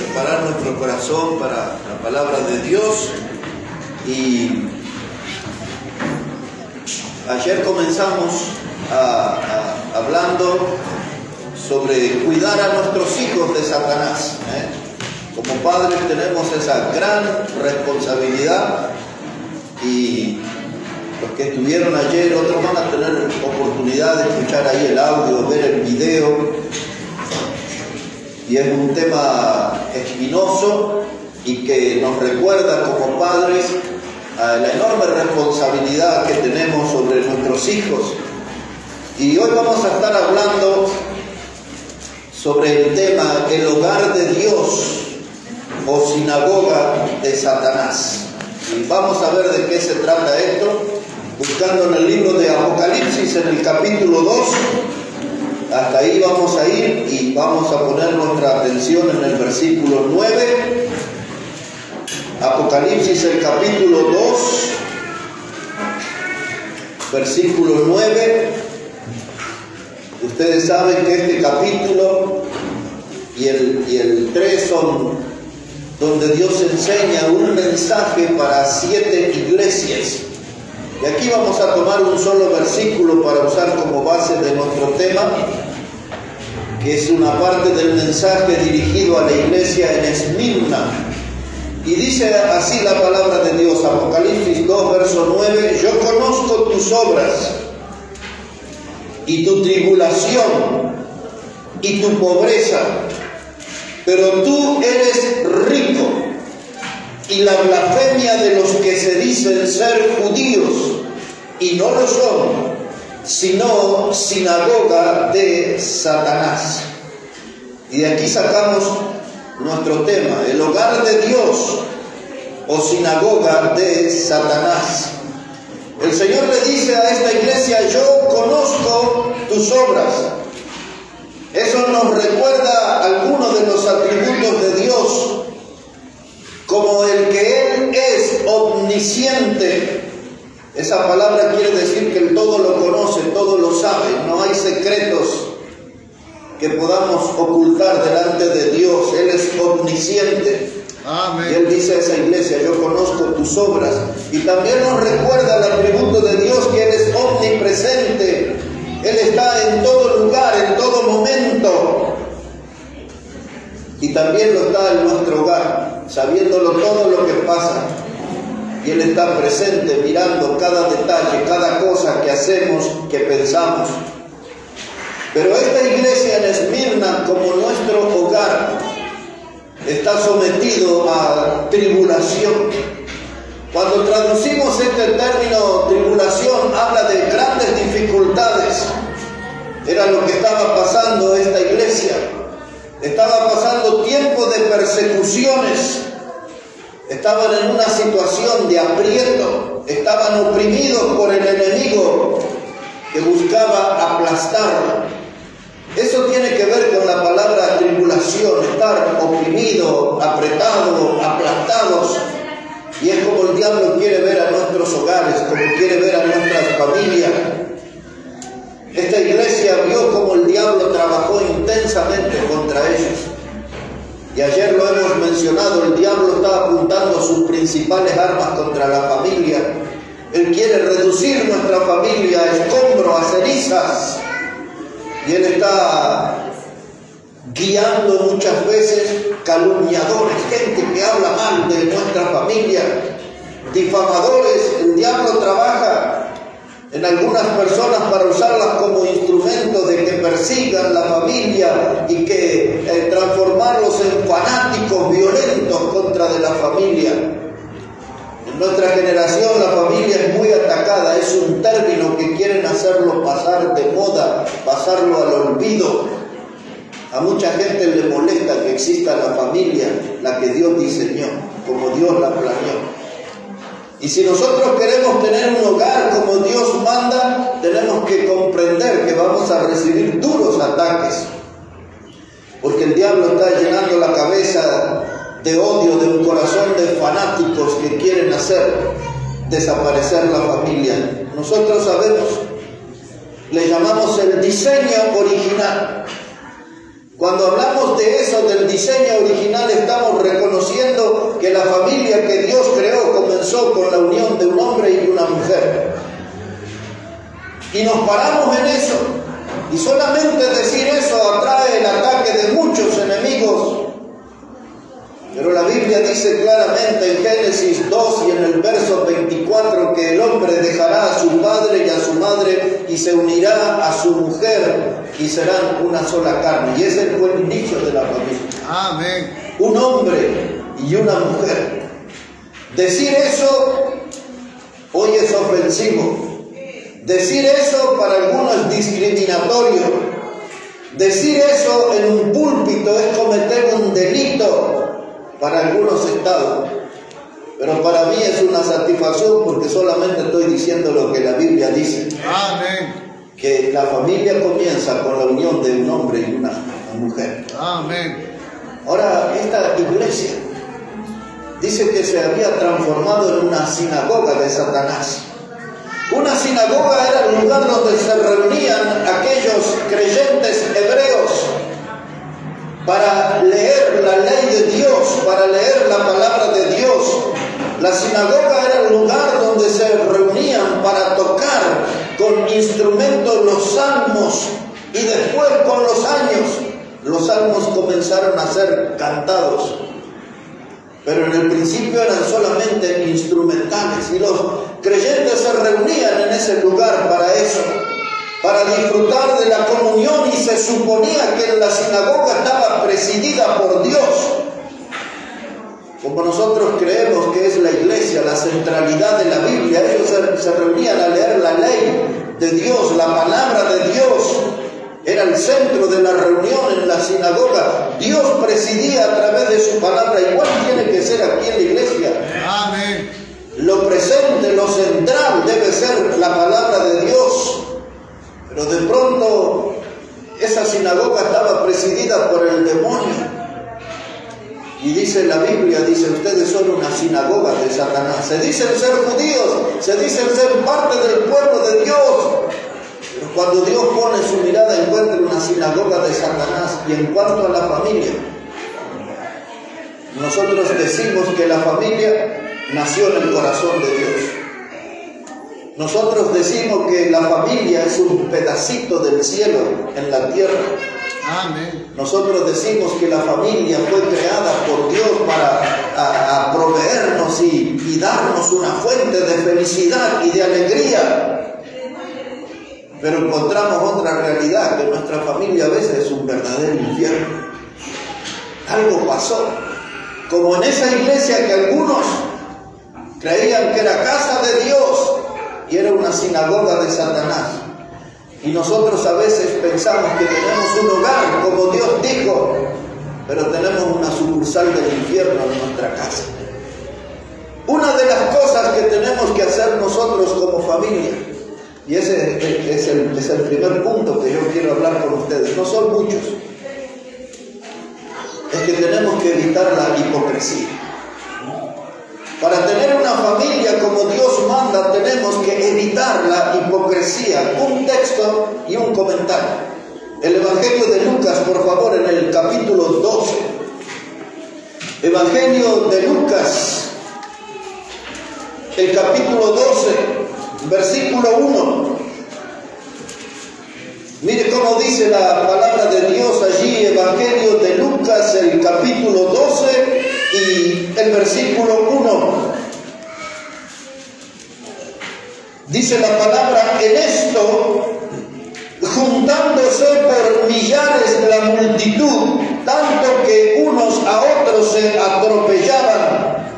preparar nuestro corazón para la palabra de Dios. Y ayer comenzamos hablando sobre cuidar a nuestros hijos de Satanás. Como padres tenemos esa gran responsabilidad, y los que estuvieron ayer, otros van a tener oportunidad de escuchar ahí el audio, ver el video. Y es un tema espinoso y que nos recuerda como padres a la enorme responsabilidad que tenemos sobre nuestros hijos. Y hoy vamos a estar hablando sobre el tema el hogar de Dios o sinagoga de Satanás. Y vamos a ver de qué se trata esto, buscando en el libro de Apocalipsis, en el capítulo 2. Hasta ahí vamos a ir y vamos a poner nuestra atención en el versículo 9. Apocalipsis, el capítulo 2, versículo 9. Ustedes saben que este capítulo y el 3 son donde Dios enseña un mensaje para 7 iglesias. Y aquí vamos a tomar un solo versículo para usar como base de nuestro tema, que es una parte del mensaje dirigido a la iglesia en Esmirna. Y dice así la palabra de Dios, Apocalipsis 2, verso 9: yo conozco tus obras y tu tribulación y tu pobreza, pero tú eres rico, y la blasfemia de los que se dicen ser judíos y no lo son, sino sinagoga de Satanás. Y de aquí sacamos nuestro tema, el hogar de Dios o sinagoga de Satanás. El Señor le dice a esta iglesia: yo conozco tus obras. Eso nos recuerda algunos de los atributos de Dios, como el que Él es omnisciente. Esa palabra quiere decir que Él todo lo conoce, todo lo sabe. No hay secretos que podamos ocultar delante de Dios. Él es omnisciente. Amén. Y Él dice a esa iglesia: yo conozco tus obras. Y también nos recuerda el atributo de Dios, que Él es omnipresente. Él está en todo lugar, en todo momento. Y también lo está en nuestro hogar, sabiéndolo todo lo que pasa. Y Él está presente, mirando cada detalle, cada cosa que hacemos, que pensamos. Pero esta iglesia en Esmirna, como nuestro hogar, está sometido a tribulación. Cuando traducimos este término tribulación, habla de grandes dificultades. Era lo que estaba pasando esta iglesia. Estaba pasando tiempos de persecuciones. Estaban en una situación de aprieto. Estaban oprimidos por el enemigo que buscaba aplastarlo. Eso tiene que ver con la palabra tribulación, estar oprimido, apretado, aplastados. Y es como el diablo quiere ver a nuestros hogares, como quiere ver a nuestras familias. Esta iglesia vio cómo el diablo trabajó intensamente contra ellos. Y ayer lo hemos mencionado, el diablo está apuntando sus principales armas contra la familia. Él quiere reducir nuestra familia a escombro, a cenizas. Y él está guiando muchas veces calumniadores, gente que habla mal de nuestra familia, difamadores. El diablo trabaja en algunas personas para usarlas como instrumentos de que persigan la familia y que transformarlos en fanáticos violentos contra de la familia. En nuestra generación la familia es muy atacada, es un término que quieren hacerlo pasar de moda, pasarlo al olvido. A mucha gente le molesta que exista la familia, la que Dios diseñó, como Dios la planeó. Y si nosotros queremos tener un hogar como Dios manda, tenemos que comprender que vamos a recibir duros ataques. Porque el diablo está llenando la cabeza de odio, de un corazón de fanáticos que quieren hacer desaparecer la familia. Nosotros sabemos, le llamamos el diseño original. Cuando hablamos de eso, del diseño original, estamos la familia que Dios creó comenzó con la unión de un hombre y una mujer. Y nos paramos en eso. Y solamente decir eso atrae el ataque de muchos enemigos. Pero la Biblia dice claramente en Génesis 2 y en el verso 24 que el hombre dejará a su padre y a su madre y se unirá a su mujer y serán una sola carne. Y ese fue el inicio de la familia. Amén. Un hombre y una mujer. Decir eso hoy es ofensivo. Decir eso para algunos es discriminatorio. Decir eso en un púlpito es cometer un delito para algunos estados. Pero para mí es una satisfacción porque solamente estoy diciendo lo que la Biblia dice. Amén. Que la familia comienza con la unión de un hombre y una mujer. Amén. Ahora, esta iglesia dice que se había transformado en una sinagoga de Satanás. Una sinagoga era el lugar donde se reunían aquellos creyentes hebreos para leer la ley de Dios, para leer la palabra de Dios. La sinagoga era el lugar donde se reunían para tocar con instrumentos los salmos, y después con los años los salmos comenzaron a ser cantados. Pero en el principio eran solamente instrumentales y los creyentes se reunían en ese lugar para eso, para disfrutar de la comunión, y se suponía que la sinagoga estaba presidida por Dios. Como nosotros creemos que es la iglesia, la centralidad de la Biblia, ellos se reunían a leer la ley de Dios, la palabra de Dios. Era el centro de la reunión en la sinagoga. Dios presidía a través de su palabra. Igual tiene que ser aquí en la iglesia. Amén. Lo presente, lo central debe ser la palabra de Dios. Pero de pronto esa sinagoga estaba presidida por el demonio. Y dice la Biblia, dice, ustedes son una sinagoga de Satanás. Se dicen ser judíos, se dicen ser parte del pueblo de Dios. Pero cuando Dios pone su mirada, encuentra una sinagoga de Satanás. Y en cuanto a la familia, nosotros decimos que la familia nació en el corazón de Dios. Nosotros decimos que la familia es un pedacito del cielo en la tierra. Amén. Nosotros decimos que la familia fue creada por Dios para proveernos y darnos una fuente de felicidad y de alegría. Pero encontramos otra realidad, que nuestra familia a veces es un verdadero infierno. Algo pasó. Como en esa iglesia que algunos creían que era casa de Dios y era una sinagoga de Satanás. Y nosotros a veces pensamos que tenemos un hogar, como Dios dijo, pero tenemos una sucursal del infierno en nuestra casa. Una de las cosas que tenemos que hacer nosotros como familia, y ese es el primer punto que yo quiero hablar con ustedes, no son muchos, es que tenemos que evitar la hipocresía. Para tener una familia como Dios manda, tenemos que evitar la hipocresía. Un texto y un comentario. El Evangelio de Lucas, por favor, en el capítulo 12. Evangelio de Lucas, el capítulo 12, versículo 1. Mire cómo dice la palabra de Dios allí, Evangelio de Lucas, el capítulo 12 y el versículo 1. Dice la palabra: en esto, juntándose por millares la multitud, tanto que unos a otros se atropellaban,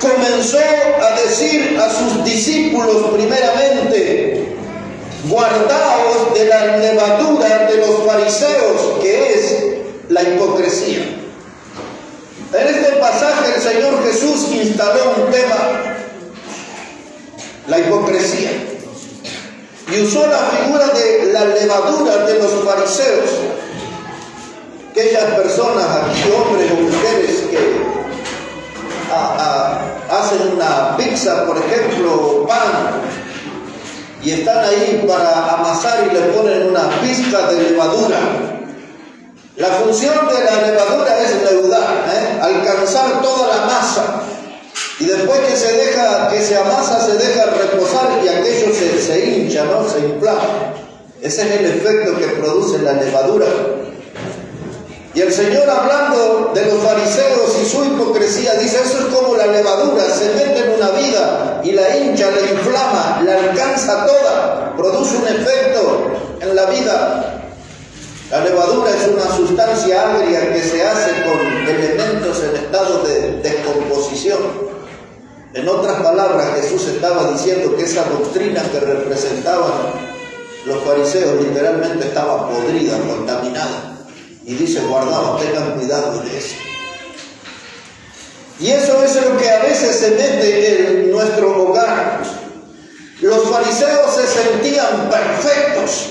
comenzó a decir a sus discípulos primeramente: guardaos de la levadura de los fariseos, que es la hipocresía. En este pasaje el Señor Jesús instaló un tema, la hipocresía, y usó la figura de la levadura de los fariseos, aquellas personas, aquí hombres o mujeres que hacen una pizza, por ejemplo, pan, y están ahí para amasar y le ponen una pizca de levadura. La función de la levadura es leudar, alcanzar toda la masa. Y después que se amasa, se deja reposar y aquello se hincha, ¿no? Se inflama. Ese es el efecto que produce la levadura. Y el Señor, hablando de los fariseos y su hipocresía, dice: eso es como la levadura, se mete en una vida y la hincha, la inflama, la alcanza toda, produce un efecto en la vida. La levadura es una sustancia agria que se hace con elementos en estado de descomposición. En otras palabras, Jesús estaba diciendo que esa doctrina que representaban los fariseos literalmente estaba podrida, contaminada. Y dice: guardaos, tengan cuidado de eso. Y eso es lo que a veces se mete en nuestro hogar. Los fariseos se sentían perfectos,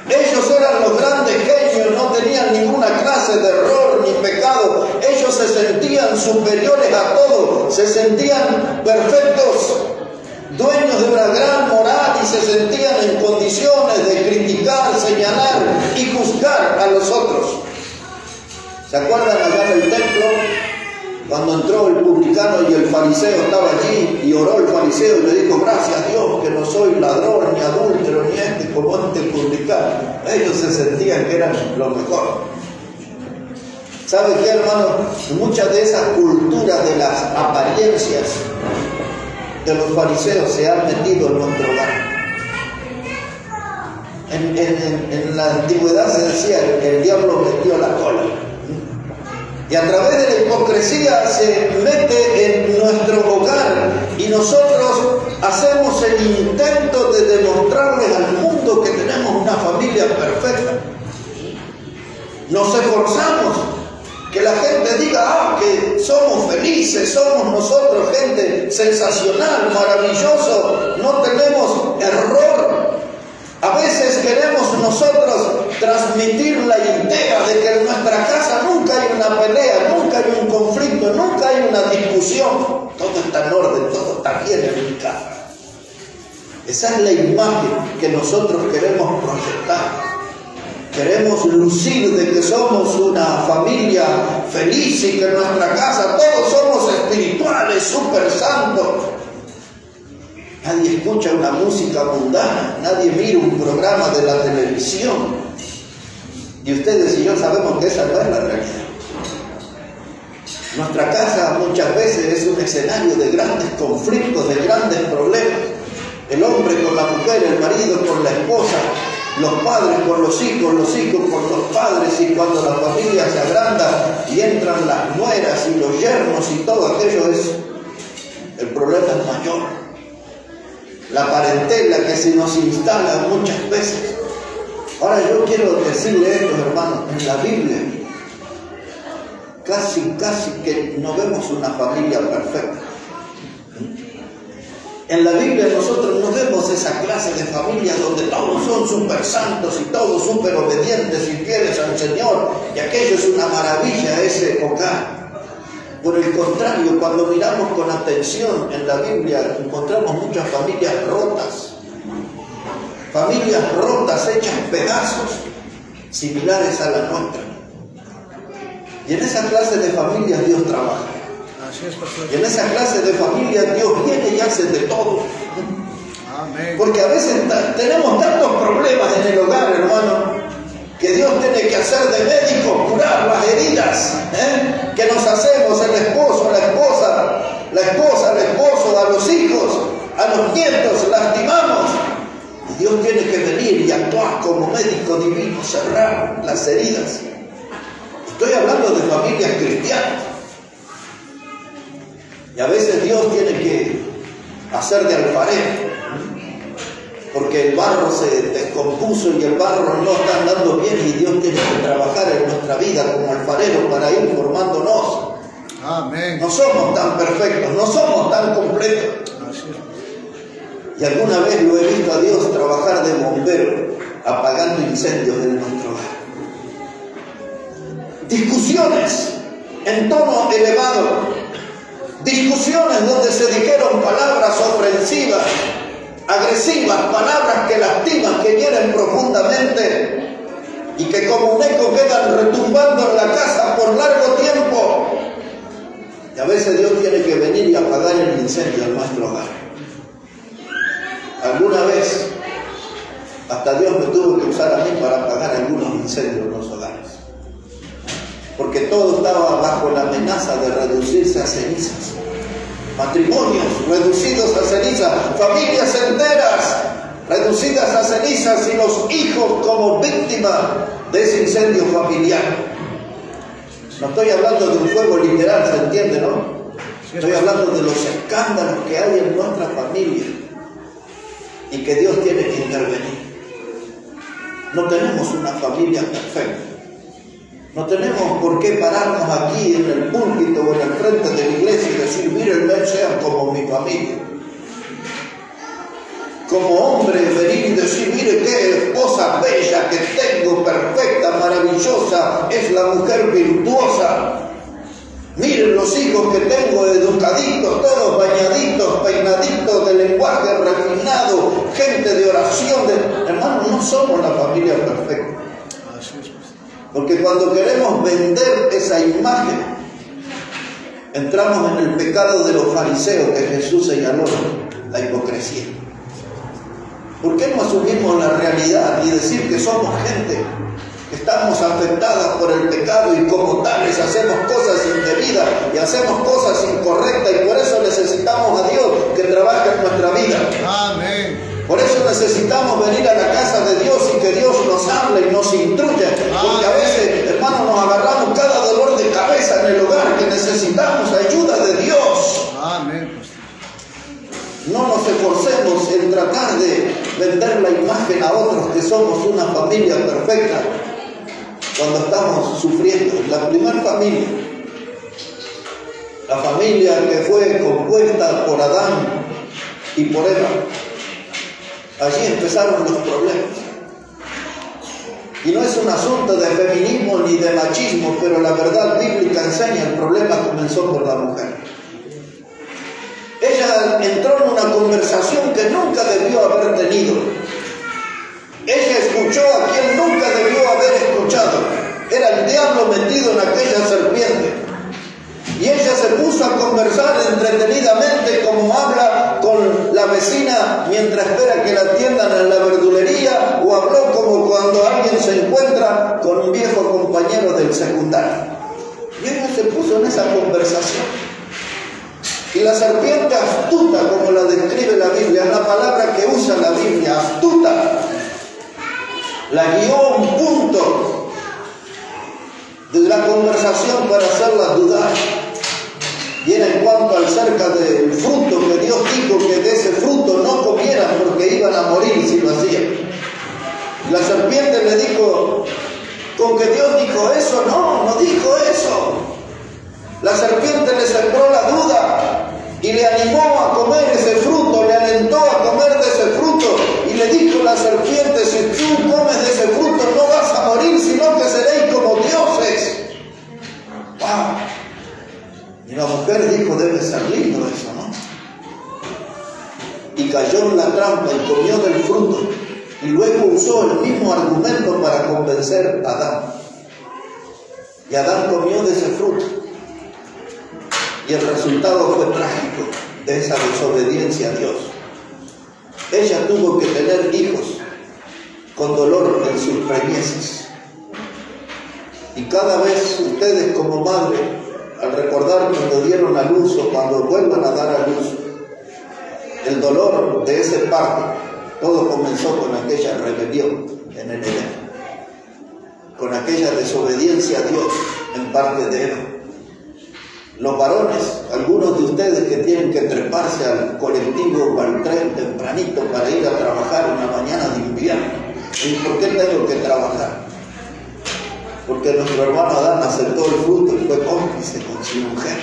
Ellos eran los grandes genios, no tenían ninguna clase de error ni pecado. Ellos se sentían superiores a todo, se sentían perfectos, dueños de una gran moral, y se sentían en condiciones de criticar, señalar y juzgar a los otros. ¿Se acuerdan allá en el templo? Cuando entró el publicano y el fariseo estaba allí, y oró el fariseo y le dijo: gracias a Dios que no soy ladrón, ni adúltero, ni como este publicano. Ellos se sentían que eran lo mejor. ¿Sabe qué, hermano? Muchas de esas culturas de las apariencias de los fariseos se han metido en nuestro hogar. En la antigüedad se decía: el diablo metió la cola. Y a través de la hipocresía se mete en nuestro hogar, y nosotros hacemos el intento de demostrarles al mundo que tenemos una familia perfecta. Nos esforzamos que la gente diga: que somos felices, somos nosotros gente sensacional, maravilloso, no tenemos error. A veces queremos nosotros transmitir la idea de que en nuestra casa nunca hay una pelea, nunca hay un conflicto, nunca hay una discusión. Todo está en orden, todo está bien en mi casa. Esa es la imagen que nosotros queremos proyectar. Queremos lucir de que somos una familia feliz y que en nuestra casa todos somos espirituales, súper santos. Nadie escucha una música mundana, nadie mira un programa de la televisión. Y ustedes y yo sabemos que esa no es la realidad. Nuestra casa muchas veces es un escenario de grandes conflictos, de grandes problemas. El hombre con la mujer, el marido con la esposa, los padres con los hijos con los padres, y cuando la familia se agranda y entran las nueras y los yernos y todo aquello, el problema es mayor. La parentela que se nos instala muchas veces. Ahora yo quiero decirle esto, hermanos, en la Biblia casi que no vemos una familia perfecta. En la Biblia nosotros no vemos esa clase de familias donde todos son súper santos y todos súper obedientes y fieles al Señor, y aquello es una maravilla, ese hogar. Por el contrario, cuando miramos con atención en la Biblia, encontramos muchas familias rotas, hechas pedazos, similares a la nuestra. Y en esa clase de familias Dios trabaja. Y en esa clase de familias Dios viene y hace de todo. Amén. Porque a veces tenemos tantos problemas en el hogar, hermano, que Dios tiene que hacer de médico, curar las heridas, que nos hacemos el esposo, la esposa, el esposo, a los hijos, a los nietos, lastimamos. Y Dios tiene que venir y actuar como médico divino, cerrar las heridas. Estoy hablando de familias cristianas. Y a veces Dios tiene que hacer de alfarero, porque el barro se descompuso y el barro no está andando bien, y Dios tiene que trabajar en nuestra vida como alfarero para ir formándonos. Amén. No somos tan perfectos, no somos tan completos. Y alguna vez lo he visto a Dios trabajar de bombero, apagando incendios en nuestro hogar. Discusiones en tono elevado, discusiones donde se dijeron palabras ofensivas, agresivas, palabras que lastiman, que hieren profundamente y que como un eco quedan retumbando en la casa por largo tiempo. Y a veces Dios tiene que venir y apagar el incendio en nuestro hogar. Alguna vez, hasta Dios me tuvo que usar a mí para apagar algunos incendios en los hogares. Porque todo estaba bajo la amenaza de reducirse a cenizas. Matrimonios reducidos a cenizas, familias enteras reducidas a cenizas y los hijos como víctimas de ese incendio familiar. No estoy hablando de un fuego literal, ¿se entiende, no? Estoy hablando de los escándalos que hay en nuestra familia y que Dios tiene que intervenir. No tenemos una familia perfecta. No tenemos por qué pararnos aquí en el púlpito o en el frente de la iglesia y decir, mírenme, sean como mi familia. Como hombre, venir y decir, mire qué esposa bella que tengo, perfecta, maravillosa, es la mujer virtuosa. Miren los hijos que tengo, educaditos, todos bañaditos, peinaditos, de lenguaje refinado, gente de oración. Hermanos, no somos la familia perfecta. Porque cuando queremos vender esa imagen, entramos en el pecado de los fariseos que Jesús señaló, la hipocresía. ¿Por qué no asumimos la realidad y decir que somos gente que estamos afectadas por el pecado y como tales hacemos cosas indebidas y hacemos cosas incorrectas y por eso necesitamos a Dios que trabaje en nuestra vida? Amén. Por eso necesitamos venir a la casa de Dios y que Dios nos hable y nos instruya. Porque a veces, hermanos, nos agarramos cada dolor de cabeza en el hogar que necesitamos ayuda de Dios. Amén. No nos esforcemos en tratar de vender la imagen a otros que somos una familia perfecta cuando estamos sufriendo. La primera familia, la familia que fue compuesta por Adán y por Eva. Allí empezaron los problemas. Y no es un asunto de feminismo ni de machismo, pero la verdad bíblica enseña el problema comenzó por la mujer. Ella entró en una conversación que nunca debió haber tenido. Ella escuchó a quien nunca debió haber escuchado. Era el diablo metido en aquella serpiente. Y ella se puso a conversar entretenidamente como habla con la vecina mientras espera que la atiendan en la verdulería, o habló como cuando alguien se encuentra con un viejo compañero del secundario. Y ella se puso en esa conversación. Y la serpiente astuta, como la describe la Biblia, es la palabra que usa la Biblia, astuta, la guió a un punto de la conversación para hacerla dudar. Y era en cuanto acerca del fruto que Dios dijo que de ese fruto no comieran porque iban a morir si lo hacían. La serpiente le dijo, ¿con que Dios dijo eso? No, no dijo eso. La serpiente le sembró la duda y le animó a comer ese fruto, le alentó a comer de ese fruto y le dijo la serpiente, si tú comes de ese fruto no vas a morir, sino que seréis como dioses. ¡Wow! Y la mujer dijo, debe ser lindo eso, ¿no? Y cayó en la trampa y comió del fruto. Y luego usó el mismo argumento para convencer a Adán. Y Adán comió de ese fruto. Y el resultado fue trágico de esa desobediencia a Dios. Ella tuvo que tener hijos con dolor en sus preñeces. Y cada vez ustedes como madre, al recordar cuando dieron a luz o cuando vuelvan a dar a luz, el dolor de ese parto, todo comenzó con aquella rebelión en el Edén, con aquella desobediencia a Dios en parte de Eva. Los varones, algunos de ustedes que tienen que treparse al colectivo o al tren tempranito para ir a trabajar una mañana de invierno. ¿Y por qué tengo que trabajar? Porque nuestro hermano Adán aceptó el fruto y fue cómplice con su mujer.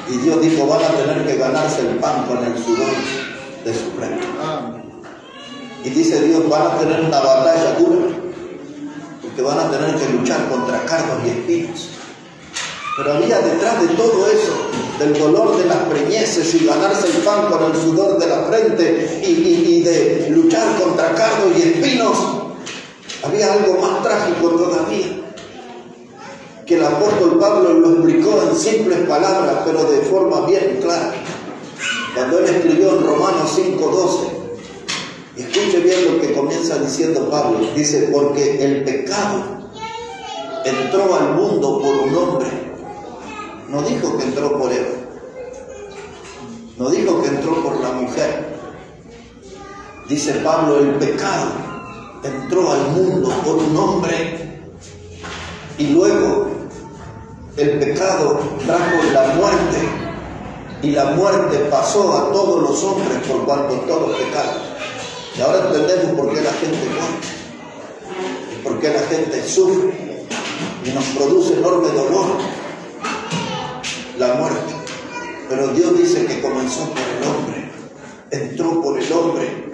Y Dios dijo, van a tener que ganarse el pan con el sudor de su frente. Y dice Dios, van a tener una batalla dura, porque van a tener que luchar contra cardos y espinos. Pero había detrás de todo eso, del dolor de las preñeces y ganarse el pan con el sudor de la frente y de luchar contra cardos y espinos, había algo más trágico todavía. que el apóstol Pablo lo explicó en simples palabras, pero de forma bien clara. Cuando él escribió en Romanos 5:12, y escuche bien lo que comienza diciendo Pablo, dice, porque el pecado entró al mundo por un hombre. No dijo que entró por él, no dijo que entró por la mujer. Dice Pablo, el pecado entró al mundo por un hombre, y luego el pecado trajo la muerte, y la muerte pasó a todos los hombres por cuanto todos pecaron. Y ahora entendemos por qué la gente muere, y por qué la gente sufre, y nos produce enorme dolor la muerte. Pero Dios dice que comenzó por el hombre, entró por el hombre,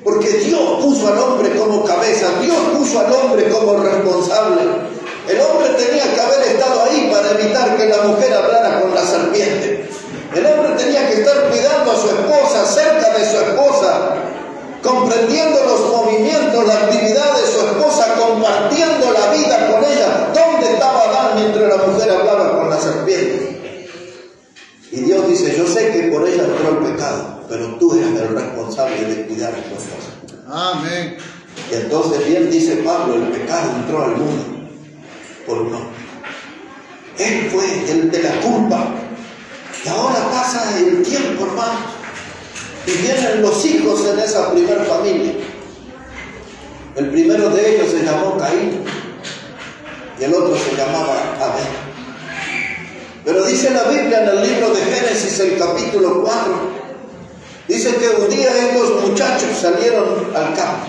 porque Dios puso al hombre como cabeza, Dios puso al hombre como responsable. El hombre tenía que haber estado ahí para evitar que la mujer hablara con la serpiente. El hombre tenía que estar cuidando a su esposa, cerca de su esposa, comprendiendo los movimientos, la actividad de su esposa, compartiendo la vida con ella. ¿Dónde estaba Adán mientras la mujer hablaba con la serpiente? Y Dios dice, yo sé que por ella entró el pecado, pero tú eres el responsable de cuidar a tu esposa. Amén. Y entonces bien dice Pablo, el pecado entró al mundo por un hombre. Él fue el de la culpa. Y ahora pasa el tiempo, hermano, y vienen los hijos en esa primera familia. El primero de ellos se llamó Caín y el otro se llamaba Abel. Pero dice la Biblia en el libro de Génesis, el capítulo 4, dice que un día estos muchachos salieron al campo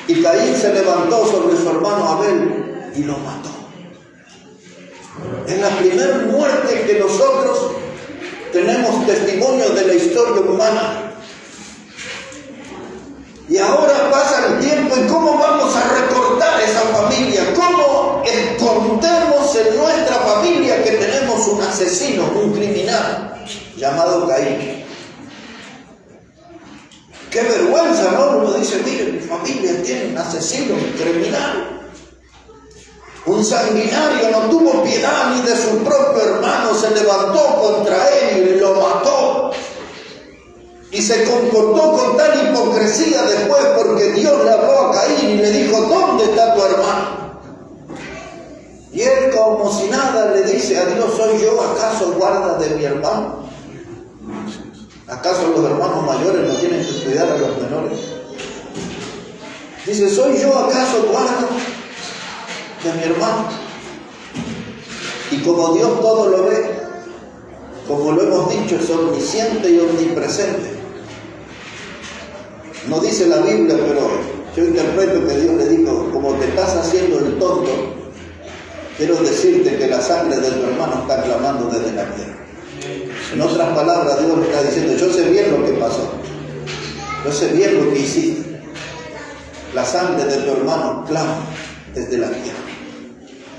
y Caín se levantó sobre su hermano Abel y lo mató. Es la primera muerte que nosotros tenemos testimonio de la historia humana. Y ahora pasa el tiempo, ¿y cómo vamos a recortar esa familia? ¿Cómo escondemos en nuestra familia que tenemos un asesino, un criminal llamado Caín? ¡Qué vergüenza!, ¿no? Uno dice, mire, mi familia tiene un asesino, un criminal. Un sanguinario, no tuvo piedad ni de su propio hermano, se levantó contra él y lo mató. Y se comportó con tal hipocresía después porque Dios le habló a Caín y le dijo, ¿dónde está tu hermano? Y él como si nada le dice a Dios, ¿soy yo acaso guarda de mi hermano? ¿Acaso los hermanos mayores no tienen que cuidar a los menores? Dice, ¿soy yo acaso guarda de mi hermano? Y como Dios todo lo ve, como lo hemos dicho, es omnisciente y omnipresente. No dice la Biblia, pero yo interpreto que Dios le dijo, como te estás haciendo el tonto, quiero decirte que la sangre de tu hermano está clamando desde la tierra. En otras palabras, Dios le está diciendo, yo sé bien lo que pasó, yo sé bien lo que hiciste. La sangre de tu hermano clama desde la tierra.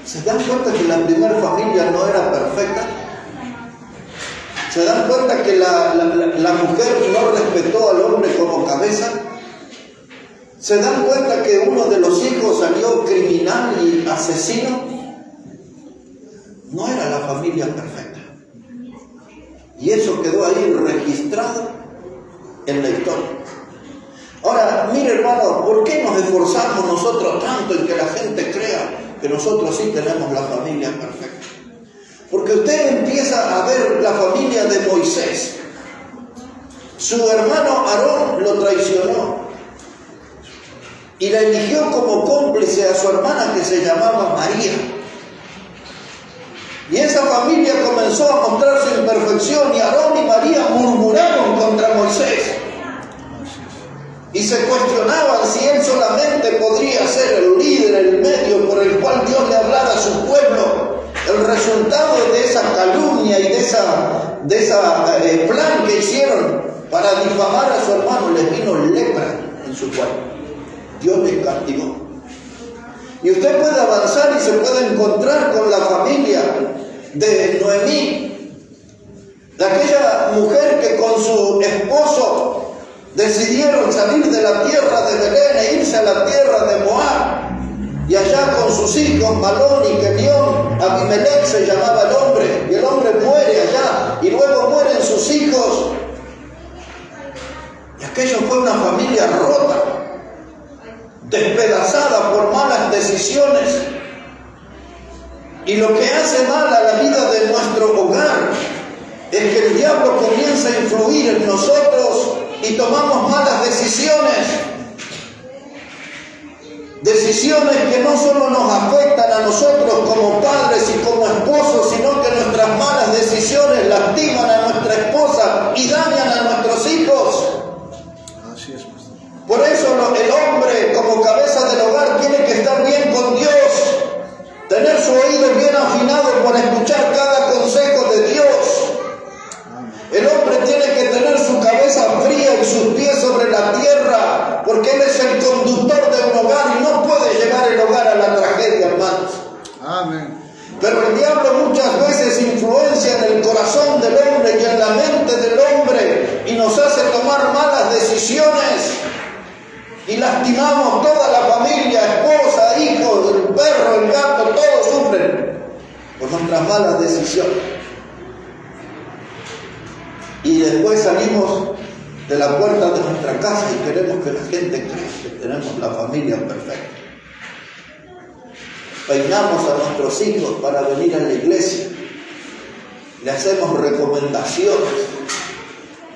¿Se dan cuenta que la primera familia no era perfecta? ¿Se dan cuenta que la mujer no respetó al hombre como cabeza? ¿Se dan cuenta que uno de los hijos salió criminal y asesino? No era la familia perfecta. Y eso quedó ahí registrado en la historia. Ahora, mire hermano, ¿por qué nos esforzamos nosotros tanto en que la gente crea que nosotros sí tenemos la familia perfecta? Porque usted empieza a ver la familia de Moisés. Su hermano Aarón lo traicionó y la eligió como cómplice a su hermana que se llamaba María. Y esa familia comenzó a mostrar su imperfección y Aarón y María murmuraron contra Moisés. Y se cuestionaban si él solamente podría ser el líder, el medio por el cual Dios le hablara a su pueblo. El resultado de esa calumnia y de esa plan que hicieron para difamar a su hermano, les vino lepra en su cuerpo. Dios les castigó. Y usted puede avanzar y se puede encontrar con la familia de Noemí, de aquella mujer que con su esposo decidieron salir de la tierra de Belén e irse a la tierra de Moab. Y allá con sus hijos, Malón y Kelión, Abimelech se llamaba el hombre, y el hombre muere allá, y luego mueren sus hijos. Y aquello fue una familia rota, despedazada por malas decisiones. Y lo que hace mal a la vida de nuestro hogar es que el diablo comienza a influir en nosotros y tomamos malas decisiones. Decisiones que no solo nos afectan a nosotros como padres y como esposos, sino que nuestras malas decisiones lastiman a nuestra esposa y dañan a nuestros hijos. Así es, pastor. Por eso el hombre como cabeza del hogar tiene que estar bien con Dios, tener su oído bien afinado para escuchar cada consejo de Dios. El hombre tiene que tener su cabeza fría y sus pies sobre la tierra, porque él es el conductor de un hogar y no puede llevar el hogar a la tragedia, hermanos. Amén. Pero el diablo muchas veces influencia en el corazón del hombre y en la mente del hombre y nos hace tomar malas decisiones y lastimamos toda la familia, esposa, hijos, el perro, el gato, todos sufren por nuestras malas decisiones. Y después salimos de la puerta de nuestra casa y queremos que la gente crea que tenemos la familia perfecta. Peinamos a nuestros hijos para venir a la iglesia. Le hacemos recomendaciones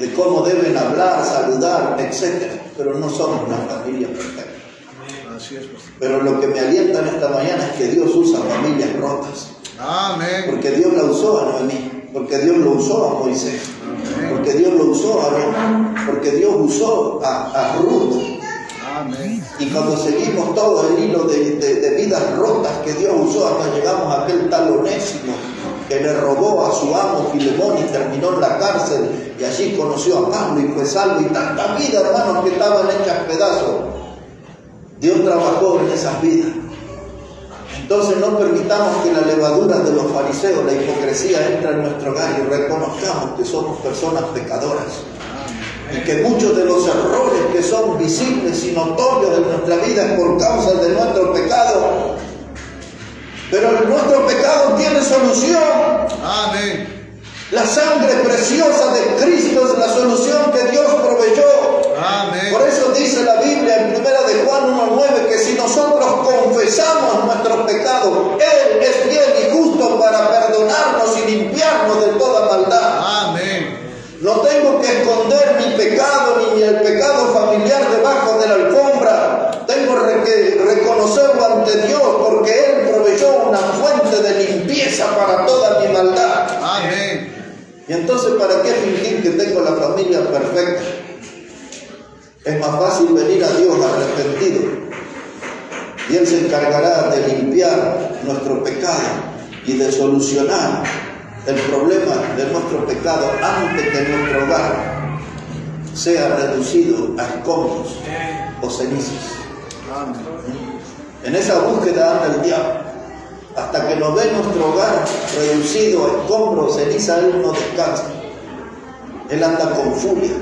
de cómo deben hablar, saludar, etc. Pero no somos una familia perfecta. Así es, pastor. Pero lo que me alienta en esta mañana es que Dios usa familias rotas. Amén. Porque Dios la usó a Noemí, porque Dios lo usó a Moisés, porque Dios lo usó a Aarón, porque Dios usó a Ruth. Amén. Y cuando seguimos todo el hilo de vidas rotas que Dios usó, hasta llegamos a aquel tal Onésimo que le robó a su amo Filemón y terminó en la cárcel, y allí conoció a Pablo y fue salvo, y tantas vidas, hermanos, que estaban hechas pedazos. Dios trabajó en esas vidas. Entonces no permitamos que la levadura de los fariseos, la hipocresía, entre en nuestro hogar y reconozcamos que somos personas pecadoras. Y que muchos de los errores que son visibles y notorios en nuestra vida es por causa de nuestro pecado. Pero nuestro pecado tiene solución. Amén. La sangre preciosa de Cristo es la solución que Dios proveyó. Amén. Por eso dice la Biblia en 1 de Juan 1:9 que si nosotros confesamos nuestros pecados, Él es fiel y justo para perdonarnos y limpiarnos de toda maldad. Amén. No tengo que esconder mi pecado ni el pecado familiar debajo de la alfombra. Tengo que reconocerlo ante Dios porque Él proveyó una fuente de limpieza para toda mi maldad. Amén. Y entonces, ¿para qué fingir que tengo la familia perfecta? Es más fácil venir a Dios arrepentido y Él se encargará de limpiar nuestro pecado y de solucionar el problema de nuestro pecado antes que nuestro hogar sea reducido a escombros o cenizas. Amén. En esa búsqueda anda el diablo. Hasta que nos ve nuestro hogar reducido a escombros o ceniza, Él no descansa. Él anda con furia.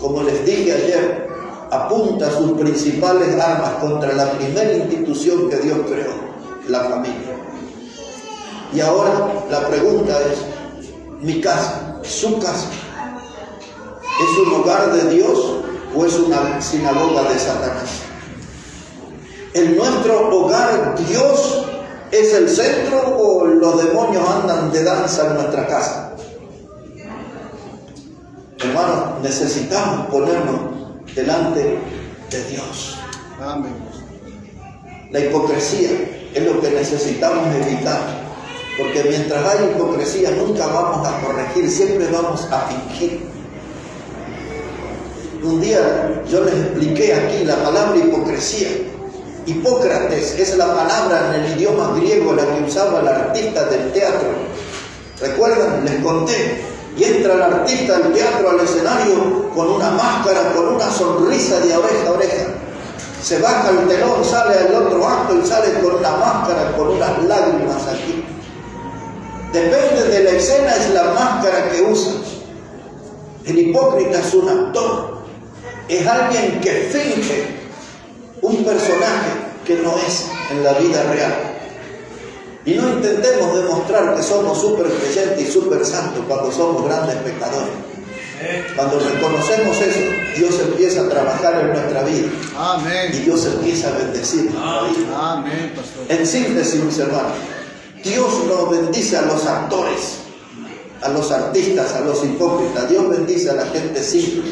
Como les dije ayer, apunta sus principales armas contra la primera institución que Dios creó, la familia. Y ahora la pregunta es, ¿mi casa, su casa, es un hogar de Dios o es una sinagoga de Satanás? ¿En nuestro hogar Dios es el centro o los demonios andan de danza en nuestra casa? Hermanos, necesitamos ponernos delante de Dios. Amén. La hipocresía es lo que necesitamos evitar, porque mientras haya hipocresía nunca vamos a corregir, siempre vamos a fingir. Un día yo les expliqué aquí la palabra hipocresía. Hipócrates es la palabra en el idioma griego la que usaba el artista del teatro. ¿Recuerdan? Les conté. Y entra el artista del teatro al escenario con una máscara, con una sonrisa de oreja a oreja. Se baja el telón, sale al otro acto y sale con una máscara, con unas lágrimas aquí. Depende de la escena, es la máscara que usa. El hipócrita es un actor. Es alguien que finge un personaje que no es en la vida real. Y no intentemos demostrar que somos súper creyentes y súper santos cuando somos grandes pecadores. Cuando reconocemos eso, Dios empieza a trabajar en nuestra vida. Amén. Y Dios empieza a bendecir nuestra vida. Amén, pastor. En síntesis, mis hermanos, Dios no bendice a los actores, a los artistas, a los hipócritas. Dios bendice a la gente simple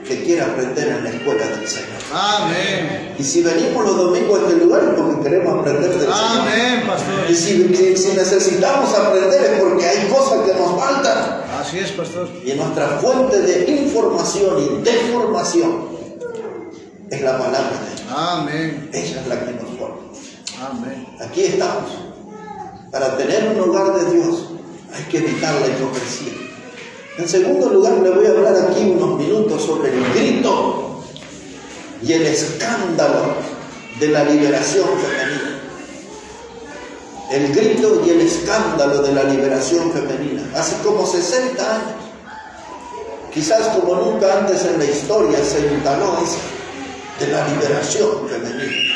que quiere aprender en la escuela del Señor. Amén. Y si venimos los domingos a este lugar es porque queremos aprender del Señor. Amén, pastor. Y si necesitamos aprender es porque hay cosas que nos faltan. Así es, pastor. Y nuestra fuente de información y de formación es la palabra de Dios. Amén. Ella es la que nos forma. Amén. Aquí estamos. Para tener un hogar de Dios hay que evitar la hipocresía. En segundo lugar, le voy a hablar aquí unos minutos sobre el grito y el escándalo de la liberación femenina. El grito y el escándalo de la liberación femenina. Hace como 60 años, quizás como nunca antes en la historia, se instaló eso de la liberación femenina.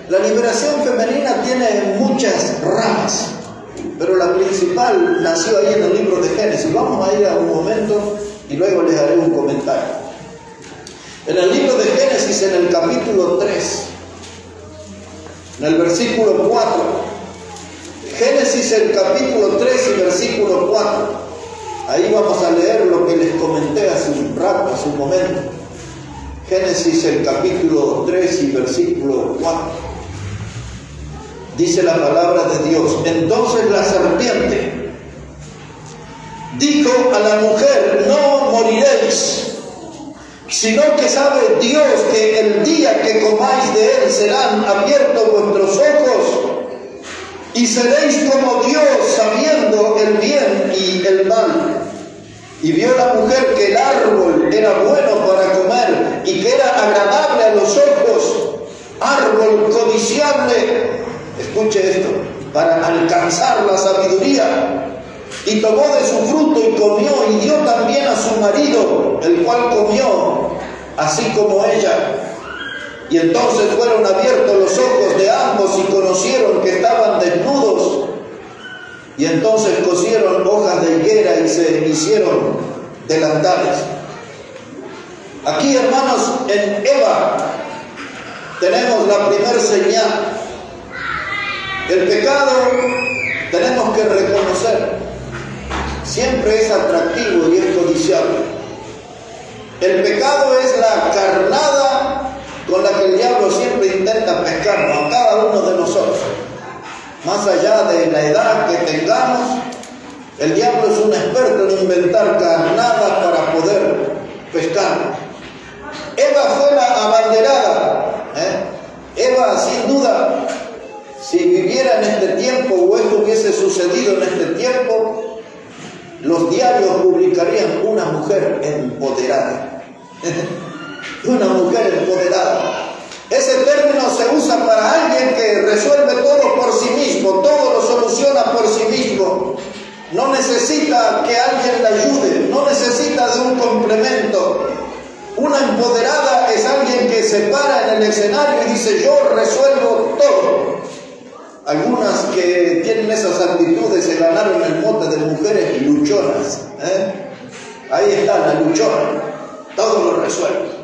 La liberación femenina tiene muchas ramas, pero la principal nació ahí en el libro de Génesis. Vamos a ir a un momento y luego les haré un comentario. En el libro de Génesis, en el capítulo 3, en el versículo 4, Génesis, el capítulo 3 y versículo 4, ahí vamos a leer lo que les comenté hace un rato, hace un momento. Génesis, el capítulo 3 y versículo 4. Dice la palabra de Dios: entonces la serpiente dijo a la mujer: no moriréis, sino que sabe Dios que el día que comáis de él serán abiertos vuestros ojos y seréis como Dios, sabiendo el bien y el mal. Y vio la mujer que el árbol era bueno para comer y que era agradable a los ojos, árbol codiciable, escuche esto, para alcanzar la sabiduría. Y tomó de su fruto y comió, y dio también a su marido, el cual comió, así como ella. Y entonces fueron abiertos los ojos de ambos y conocieron que estaban desnudos. Y entonces cosieron hojas de higuera y se hicieron delantales. Aquí, hermanos, en Eva tenemos la primera señal. El pecado, tenemos que reconocer, siempre es atractivo y es codiciable. El pecado es la carnada con la que el diablo siempre intenta pescarnos a cada uno de nosotros. Más allá de la edad que tengamos, el diablo es un experto en inventar carnadas para poder pescarnos. Eva fue la abanderada. Eva, sin duda, si viviera en este tiempo o esto hubiese sucedido en este tiempo, los diarios publicarían una mujer empoderada. Una mujer empoderada. Ese término se usa para alguien que resuelve todo por sí mismo, todo lo soluciona por sí mismo. No necesita que alguien le ayude, no necesita de un complemento. Una empoderada es alguien que se para en el escenario y dice: yo resuelvo todo. Algunas que tienen esas actitudes se ganaron el mote de mujeres luchonas. Ahí está la luchona, todo lo resuelve.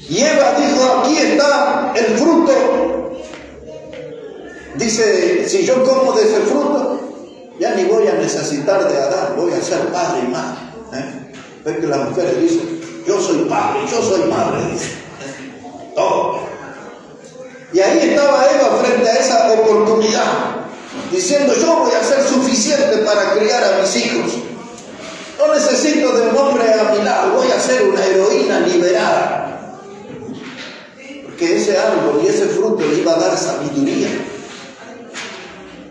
Y Eva dijo: aquí está el fruto. Dice: si yo como de ese fruto, ya ni voy a necesitar de Adán, voy a ser padre y madre. Ven que las mujeres dicen: yo soy padre, yo soy madre, dice. Todo. Y ahí estaba Eva frente a esa oportunidad, diciendo: yo voy a ser suficiente para criar a mis hijos. No necesito de un hombre a mi lado, voy a ser una heroína liberada. Porque ese árbol y ese fruto le iba a dar sabiduría,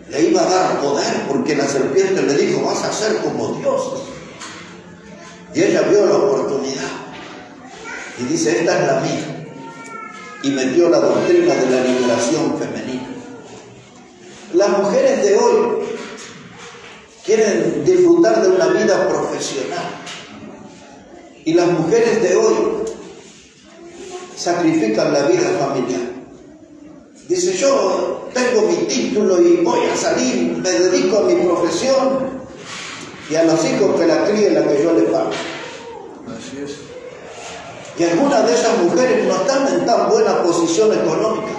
le iba a dar poder, porque la serpiente le dijo: vas a ser como Dios. Y ella vio la oportunidad y dice: esta es la mía. Y metió la doctrina de la liberación femenina. Las mujeres de hoy quieren disfrutar de una vida profesional. Y las mujeres de hoy sacrifican la vida familiar. Dice, yo tengo mi título y voy a salir, me dedico a mi profesión y a los hijos que la críe la que yo le pago. Así es. Y algunas de esas mujeres no están en tan buena posición económica.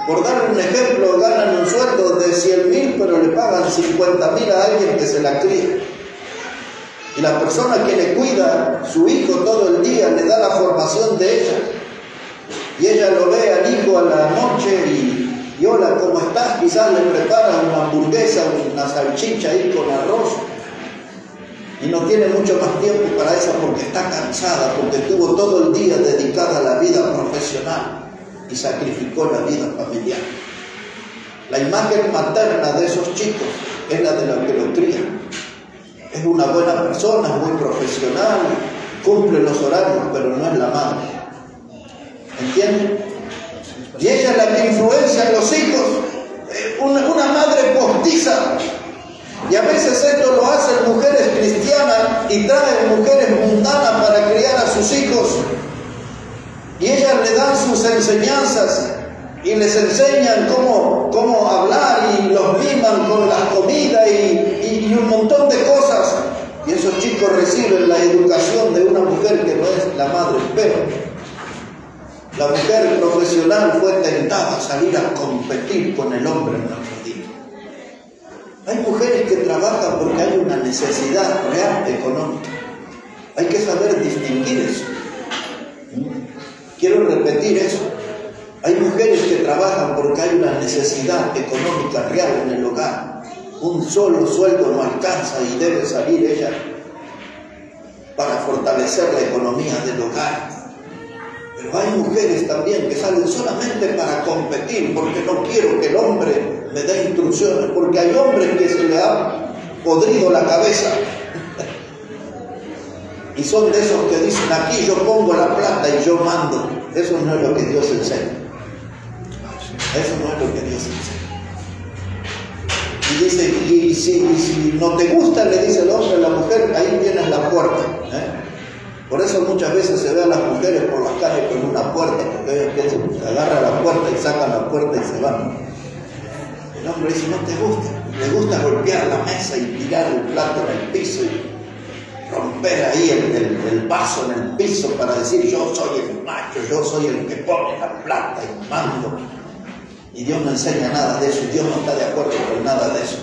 Por darle un ejemplo, ganan un sueldo de 100.000, pero le pagan 50.000 a alguien que se la críe. Y la persona que le cuida su hijo todo el día le da la formación de ella. Y ella lo ve al hijo a la noche y hola, ¿cómo estás? Quizás le prepara una hamburguesa, una salchicha ahí con arroz. Y no tiene mucho más tiempo para eso porque está cansada, porque estuvo todo el día dedicada a la vida profesional y sacrificó la vida familiar. La imagen materna de esos chicos es la de la que lo crían. Es una buena persona, muy profesional, cumple los horarios, pero no es la madre. ¿Entienden? Y ella es la que influencia en los hijos. Una madre postiza. Y a veces esto lo hacen mujeres cristianas y traen mujeres mundanas para criar a sus hijos. Y ellas le dan sus enseñanzas y les enseñan cómo hablar y los miman con la comida y un montón de cosas. Y esos chicos reciben la educación de una mujer que no es la madre. Pero la mujer profesional fue tentada a salir a competir con el hombre en nuestro día. Hay mujeres que trabajan porque hay una necesidad real económica. Hay que saber distinguir eso. Quiero repetir eso. Hay mujeres que trabajan porque hay una necesidad económica real en el hogar. Un solo sueldo no alcanza y debe salir ella para fortalecer la economía del hogar. Pero hay mujeres también que salen solamente para competir, porque no quiero que el hombre me dé instrucciones, porque hay hombres que se le ha podrido la cabeza. Y son de esos que dicen, aquí yo pongo la plata y yo mando. Eso no es lo que Dios enseña. Eso no es lo que Dios enseña. Y dice, y si no te gusta, le dice el hombre a la mujer, ahí tienes la puerta. Por eso muchas veces se ve a las mujeres por las calles con una puerta, porque ellas piensan, agarran la puerta y sacan la puerta y se van. El hombre dice, no te gusta. Le gusta golpear la mesa y tirar el plato en el piso y romper ahí el vaso en el piso para decir, yo soy el macho, yo soy el que pone la plata y mando. Y Dios no enseña nada de eso, y Dios no está de acuerdo con nada de eso.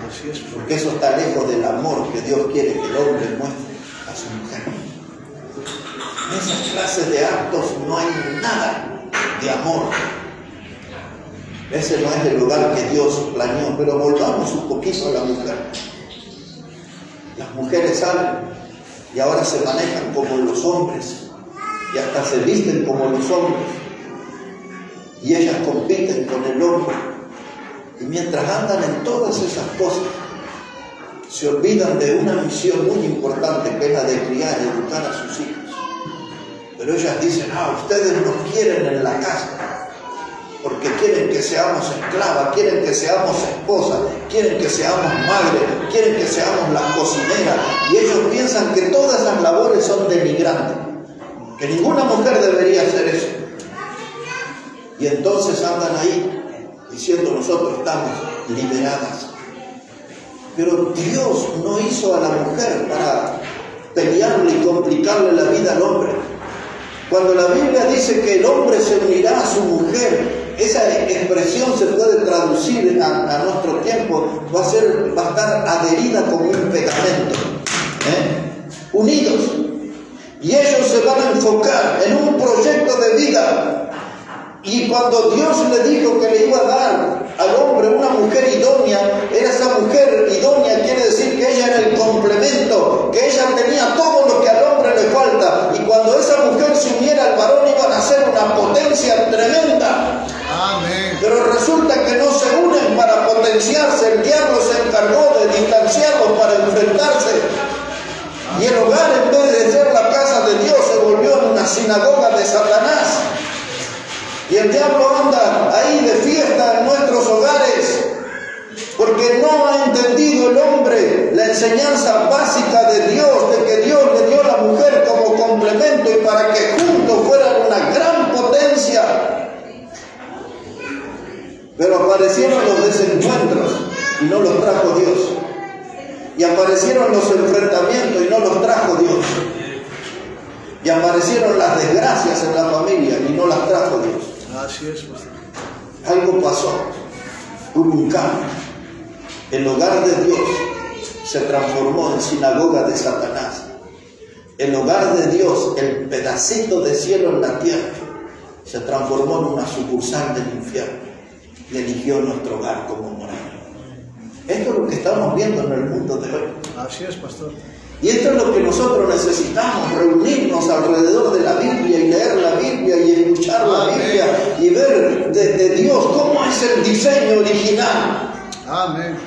Así es. Porque eso está lejos del amor que Dios quiere que el hombre muestre a su mujer. En esas clases de actos no hay nada de amor. Ese no es el lugar que Dios planeó. Pero volvamos un poquito a la mujer. Las mujeres salen y ahora se manejan como los hombres y hasta se visten como los hombres y ellas compiten con el hombre, y mientras andan en todas esas cosas se olvidan de una misión muy importante, que es la de criar y educar a sus hijos. Pero ellas dicen, ustedes nos quieren en la casa porque quieren que seamos esclavas, quieren que seamos esposas, quieren que seamos madres, quieren que seamos las cocineras, y ellos piensan que todas las labores son denigrantes, que ninguna mujer debería hacer eso. Y entonces andan ahí diciendo, nosotros estamos liberadas. Pero Dios no hizo a la mujer para pelearle y complicarle la vida al hombre. Cuando la Biblia dice que el hombre se unirá a su mujer, esa expresión se puede traducir a nuestro tiempo, va a estar adherida como un pegamento, unidos. Y ellos se van a enfocar en un proyecto de vida. Y cuando Dios le dijo que le iba a dar al hombre una mujer idónea, era esa mujer idónea, quiere decir que ella era el complemento, que ella tenía todo lo que al hombre le falta. Y cuando esa mujer se uniera al varón, iban a ser una potencia tremenda. Amén. Pero resulta que no se unen para potenciarse. El diablo se encargó de distanciarlos para enfrentarse. Y el hogar, en vez de ser la casa de Dios, se volvió en una sinagoga de Satanás. Y el diablo anda ahí de fiesta en nuestros hogares porque no ha entendido el hombre la enseñanza básica de Dios, de que Dios le dio a la mujer como complemento y para que juntos fueran una gran aparecieron los desencuentros y no los trajo Dios. Y aparecieron los enfrentamientos y no los trajo Dios. Y aparecieron las desgracias en la familia y no las trajo Dios. Así es, pastor. Algo pasó, hubo un cambio. El hogar de Dios se transformó en sinagoga de Satanás. El hogar de Dios, el pedacito de cielo en la tierra, se transformó en una sucursal del infierno y eligió nuestro hogar como morada. Esto es lo que estamos viendo en el mundo de hoy. Así es, pastor. Y esto es lo que nosotros necesitamos, reunirnos alrededor de la Biblia y leer la Biblia y escuchar la Biblia y ver de Dios cómo es el diseño original. Amén.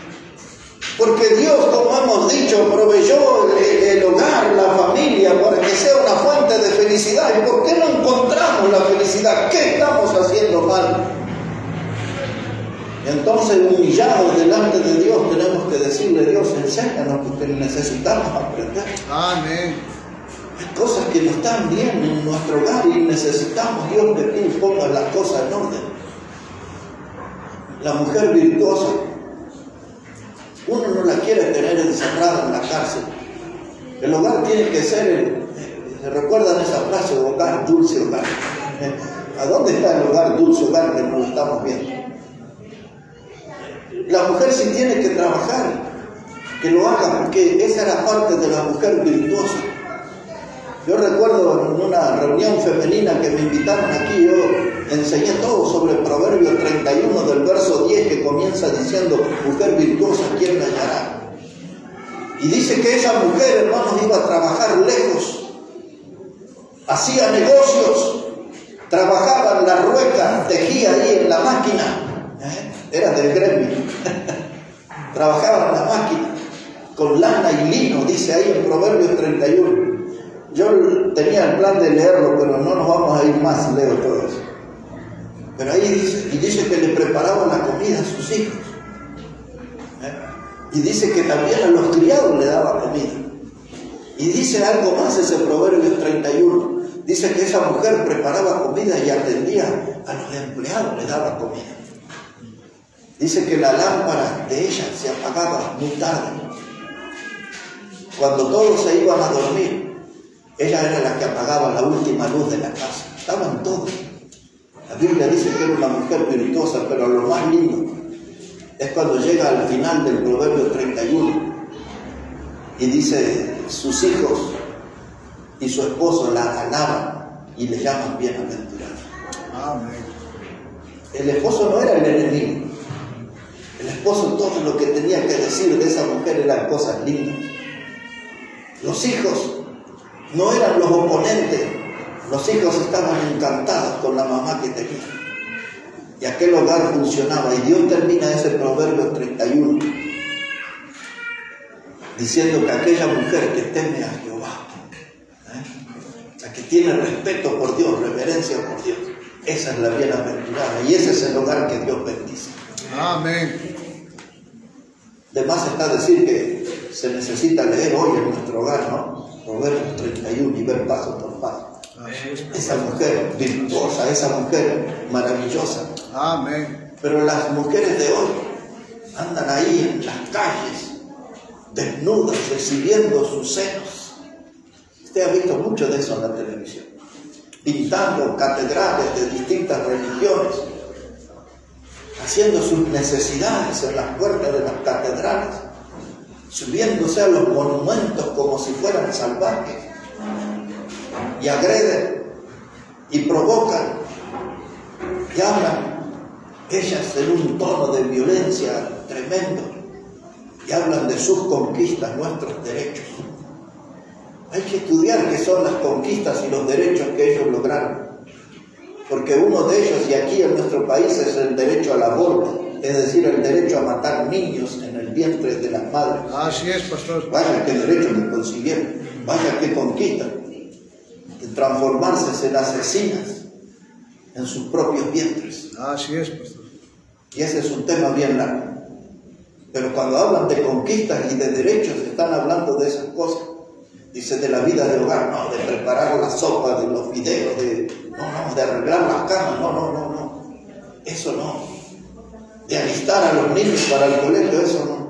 Porque Dios, como hemos dicho, proveyó el hogar, la familia, para que sea una fuente de felicidad. ¿Y por qué no encontramos la felicidad? ¿Qué estamos haciendo mal? Entonces, humillados delante de Dios, tenemos que decirle: Dios, enséñanos, porque necesitamos aprender. Amén. Hay cosas que no están bien en nuestro hogar y necesitamos, Dios, que tú pongas las cosas en orden. La mujer virtuosa, uno no la quiere tener encerrada en la cárcel. El hogar tiene que ser, ¿se recuerdan esa frase? Hogar, dulce hogar. ¿A dónde está el hogar, dulce hogar, que no lo estamos viendo? La mujer sí tiene que trabajar, que lo haga, porque esa era parte de la mujer virtuosa. Yo recuerdo en una reunión femenina que me invitaron aquí, yo enseñé todo sobre Proverbios 31 del verso 10, que comienza diciendo: mujer virtuosa, ¿quién la hallará? Y dice que esa mujer, hermanos, iba a trabajar lejos, hacía negocios, trabajaba en la rueca, tejía ahí en la máquina. Era del gremio. Trabajaba en la máquina con lana y lino, dice ahí en Proverbios 31. Yo tenía el plan de leerlo, pero no nos vamos a ir más, leo todo eso. Pero ahí dice, y dice que le preparaban la comida a sus hijos. Y dice que también a los criados le daba comida. Y dice algo más ese Proverbios 31. Dice que esa mujer preparaba comida y atendía a los empleados, le daba comida. Dice que la lámpara de ella se apagaba muy tarde. Cuando todos se iban a dormir, ella era la que apagaba la última luz de la casa. Estaban todos. La Biblia dice que era una mujer virtuosa, pero lo más lindo es cuando llega al final del Proverbio 31 y dice: sus hijos y su esposo la alaban y le llaman bienaventurada. Amén. El esposo no era el enemigo. El esposo, todo lo que tenía que decir de esa mujer eran cosas lindas. Los hijos no eran los oponentes. Los hijos estaban encantados con la mamá que tenía. Y aquel hogar funcionaba. Y Dios termina ese Proverbio 31 diciendo que aquella mujer que teme a Jehová, la que tiene respeto por Dios, reverencia por Dios, esa es la bienaventurada. Y ese es el hogar que Dios bendice. Amén. De más está decir que se necesita leer hoy en nuestro hogar, ¿no? Proverbios 31 y ver paso por paso. Esa mujer virtuosa, esa mujer maravillosa. Amén. Pero las mujeres de hoy andan ahí en las calles, desnudas, exhibiendo sus senos. Usted ha visto mucho de eso en la televisión. Pintando catedrales de distintas religiones, haciendo sus necesidades en las puertas de las catedrales, subiéndose a los monumentos como si fueran salvajes, y agreden y provocan y hablan ellas en un tono de violencia tremendo y hablan de sus conquistas, nuestros derechos. Hay que estudiar qué son las conquistas y los derechos que ellos lograron. Porque uno de ellos, y aquí en nuestro país, es el derecho al aborto, es decir, el derecho a matar niños en el vientre de las madres. Así es, pastor. Vaya qué derecho que consiguieron, vaya qué conquista, de transformarse en asesinas en sus propios vientres. Así es, pastor. Y ese es un tema bien largo. Pero cuando hablan de conquistas y de derechos, están hablando de esas cosas. Dice de la vida de hogar, no, de preparar la sopa, de los fideos, de arreglar las camas, no. Eso no. de alistar a los niños para el colegio, eso no.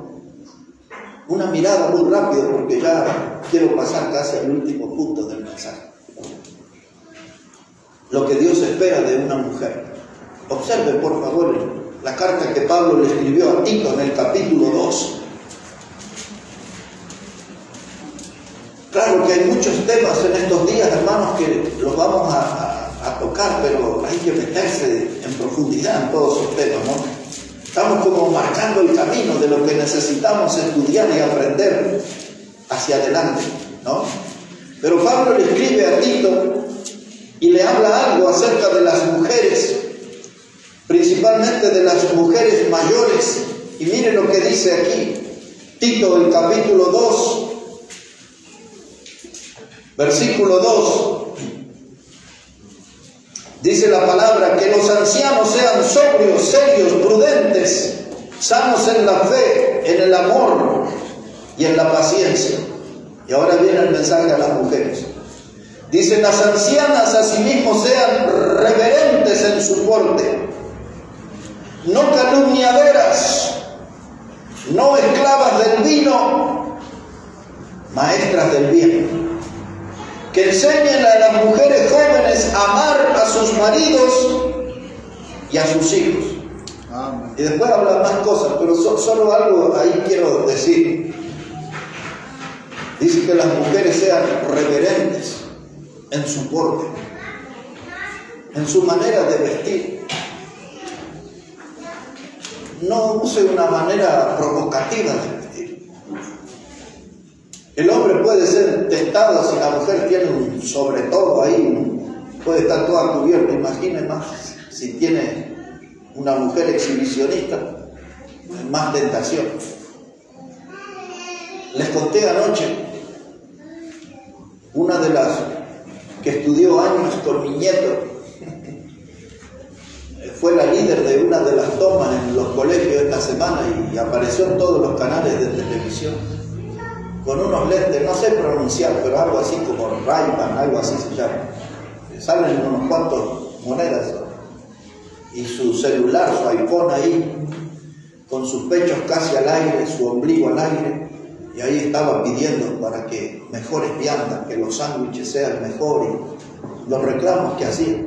Una mirada muy rápido, porque ya quiero pasar casi al último punto del mensaje. Lo que Dios espera de una mujer. Observe, por favor, la carta que Pablo le escribió a Tito en el capítulo 2. Claro que hay muchos temas en estos días, hermanos, que los vamos a tocar, pero hay que meterse en profundidad en todos esos temas, ¿no? Estamos como marcando el camino de lo que necesitamos estudiar y aprender hacia adelante, ¿no? Pero Pablo le escribe a Tito y le habla algo acerca de las mujeres, principalmente de las mujeres mayores. Y mire lo que dice aquí, Tito, el capítulo 2, versículo 2. Dice la palabra: que los ancianos sean sobrios, serios, prudentes, sanos en la fe, en el amor y en la paciencia. Y ahora viene el mensaje a las mujeres. Dice: las ancianas asimismo sean reverentes en su porte, no calumniadoras, no esclavas del vino, maestras del bien. Que enseñen a las mujeres jóvenes a amar a sus maridos y a sus hijos. Amén. Y después habla más cosas, pero solo algo ahí quiero decir. Dice que las mujeres sean reverentes en su porte, en su manera de vestir. No use una manera provocativa de vestir. El hombre puede ser tentado si la mujer tiene un sobre todo ahí, puede estar toda cubierta. Imagine más si tiene una mujer exhibicionista, más tentación. Les conté anoche, una de las que estudió años con mi nieto, fue la líder de una de las tomas en los colegios esta semana y apareció en todos los canales de televisión. Con unos lentes, no sé pronunciar, pero algo así como Ray-Ban, algo así se llama. Salen unos cuantos monedas. Y su celular, su iPhone ahí, con sus pechos casi al aire, su ombligo al aire. Y ahí estaba pidiendo para que mejores viandas, que los sándwiches sean mejores. Los reclamos que hacían.